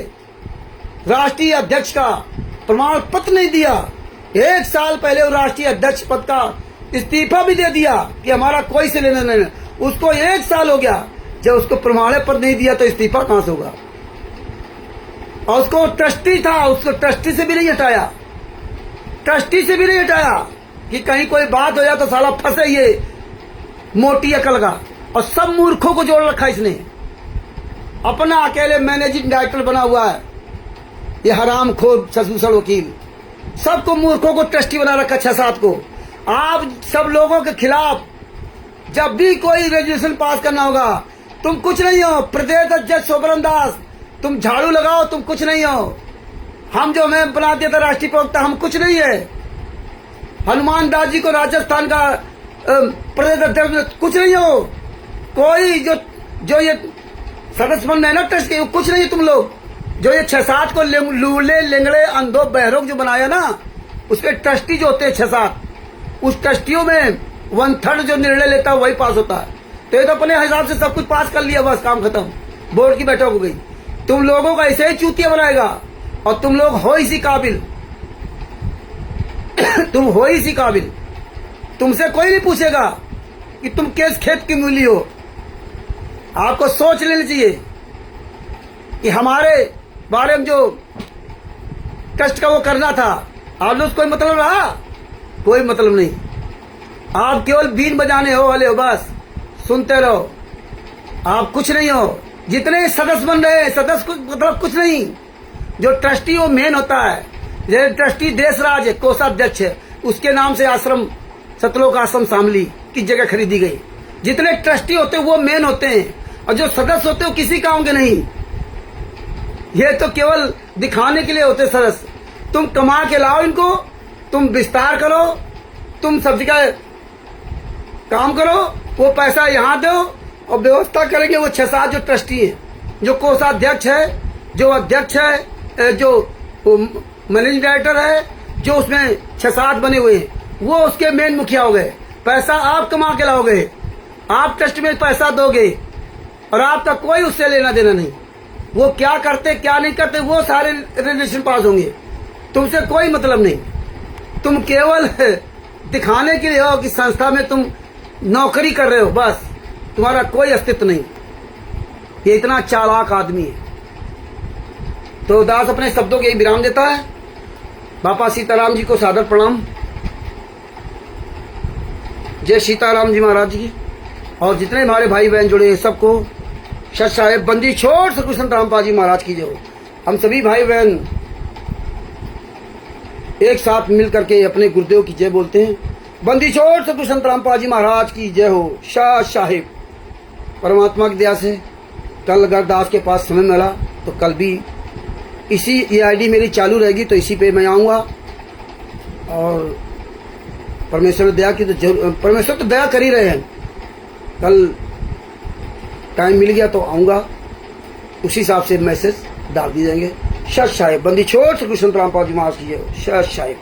राष्ट्रीय अध्यक्ष का प्रमाण पत्र नहीं दिया। 1 साल पहले वो राष्ट्रीय अध्यक्ष पद का इस्तीफा भी दे दिया कि हमारा कोई से लेना नहीं। उसको 1 साल हो गया, जब उसको प्रमाण पत्र नहीं दिया तो इस्तीफा कहां से होगा। और उसको ट्रस्टी था, उसको ट्रस्टी से भी नहीं हटाया, ट्रस्टी से भी नहीं हटाया कि कहीं कोई बात हो जाए तो साला फंसे ये मोटी अकल का। और सब मूर्खों को जोड़ रखा इसने, अपना अकेले मैनेजिंग डायरेक्टर बना हुआ है ये हरामखोर ससुसल वकील। सबको मूर्खों को ट्रस्टी बना रखा 6-7 को। आप सब लोगों के खिलाफ जब भी कोई रेजोल्यूशन पास करना होगा, तुम कुछ नहीं हो। प्रदेश अध्यक्ष शोभरन दास, तुम झाड़ू लगाओ, तुम कुछ नहीं हो। हम जो हमें बना दिया था राष्ट्रीय प्रवक्ता, हम कुछ नहीं है। हनुमान दास जी को राजस्थान का प्रदेश अध्यक्ष, कुछ नहीं हो। कोई जो ये सदस्य बन रहे ना ट्रस्ट के, कुछ नहीं। तुम लोग जो ये 6-7 को लूले लेंगड़े अंधो बहरों जो बनाया ना, उसके ट्रस्टी जो होते हैं 6-7, उस ट्रस्टियों में 1/3 जो निर्णय लेता है वही पास होता है। तो ये तो अपने हिसाब से सब कुछ पास कर लिया, बस काम खत्म, बोर्ड की बैठक हो गई। तुम लोगों का ऐसे ही चूतिया बनाएगा और तुम लोग हो इसी काबिल तुम हो इसी काबिल। तुमसे कोई नहीं पूछेगा कि तुम किस खेत की मूली हो। आपको सोच लेनी चाहिए कि हमारे बारे में जो ट्रस्ट का वो करना था, आप लोग कोई मतलब रहा? कोई मतलब नहीं। आप केवल बीन बजाने हो वाले हो, बस सुनते रहो। आप कुछ नहीं हो। जितने सदस्य बन रहे हैं, सदस्य मतलब कुछ नहीं। जो ट्रस्टी वो मेन होता है। जैसे ट्रस्टी देशराज है, कोषाध्यक्ष है, उसके नाम से आश्रम सतलोक आश्रम शामली की जगह खरीदी गई। जितने ट्रस्टी होते हैं वो मेन होते हैं, और जो सदस्य होते हैं वो किसी काम के नहीं। ये तो केवल दिखाने के लिए होते सदस्य। तुम कमा के लाओ इनको, तुम विस्तार करो, तुम सब जगह काम करो, वो पैसा यहाँ दो और व्यवस्था करेंगे वो 6-7 जो ट्रस्टी है, जो कोषाध्यक्ष है, जो अध्यक्ष है, जो मैनेजिंग डायरेक्टर है, जो उसमें 6-7 बने हुए हैं, वो उसके मेन मुखिया हो गए। पैसा आप कमा के लाओगे, आप ट्रस्ट में पैसा दोगे और आपका कोई उससे लेना देना नहीं। वो क्या करते क्या नहीं करते वो सारे रेजोल्यूशन पास होंगे, तुमसे कोई मतलब नहीं। तुम केवल दिखाने के लिए हो कि संस्था में तुम नौकरी कर रहे हो, बस तुम्हारा कोई अस्तित्व नहीं। ये इतना चालाक आदमी है। तो दास अपने शब्दों के विराम देता है। बाबा सीताराम जी को सादर प्रणाम। जय सीताराम जी महाराज जी। और जितने हमारे भाई बहन जुड़े हैं सबको सत साहेब बंदी छोड़ सतगुरु संत रामपाल जी महाराज की जय हो। हम सभी भाई बहन एक साथ मिल करके अपने गुरुदेव की जय बोलते हैं। बंदी छोड़ सतगुरु संत रामपाल जी महाराज की जय हो। शाह साहिब परमात्मा की दया से कल अगर दास के पास समय मिला तो कल भी इसी ये आईडी मेरी चालू रहेगी, तो इसी पे मैं आऊँगा। और परमेश्वर दया की तो जरूर, परमेश्वर तो दया कर ही रहे हैं। कल टाइम मिल गया तो आऊँगा, उसी हिसाब से मैसेज डाल दिए जाएंगे। सत साहिब बंदी छोड़ सतगुरु संत रामपाल जी महाराज की जय हो। सत साहिब।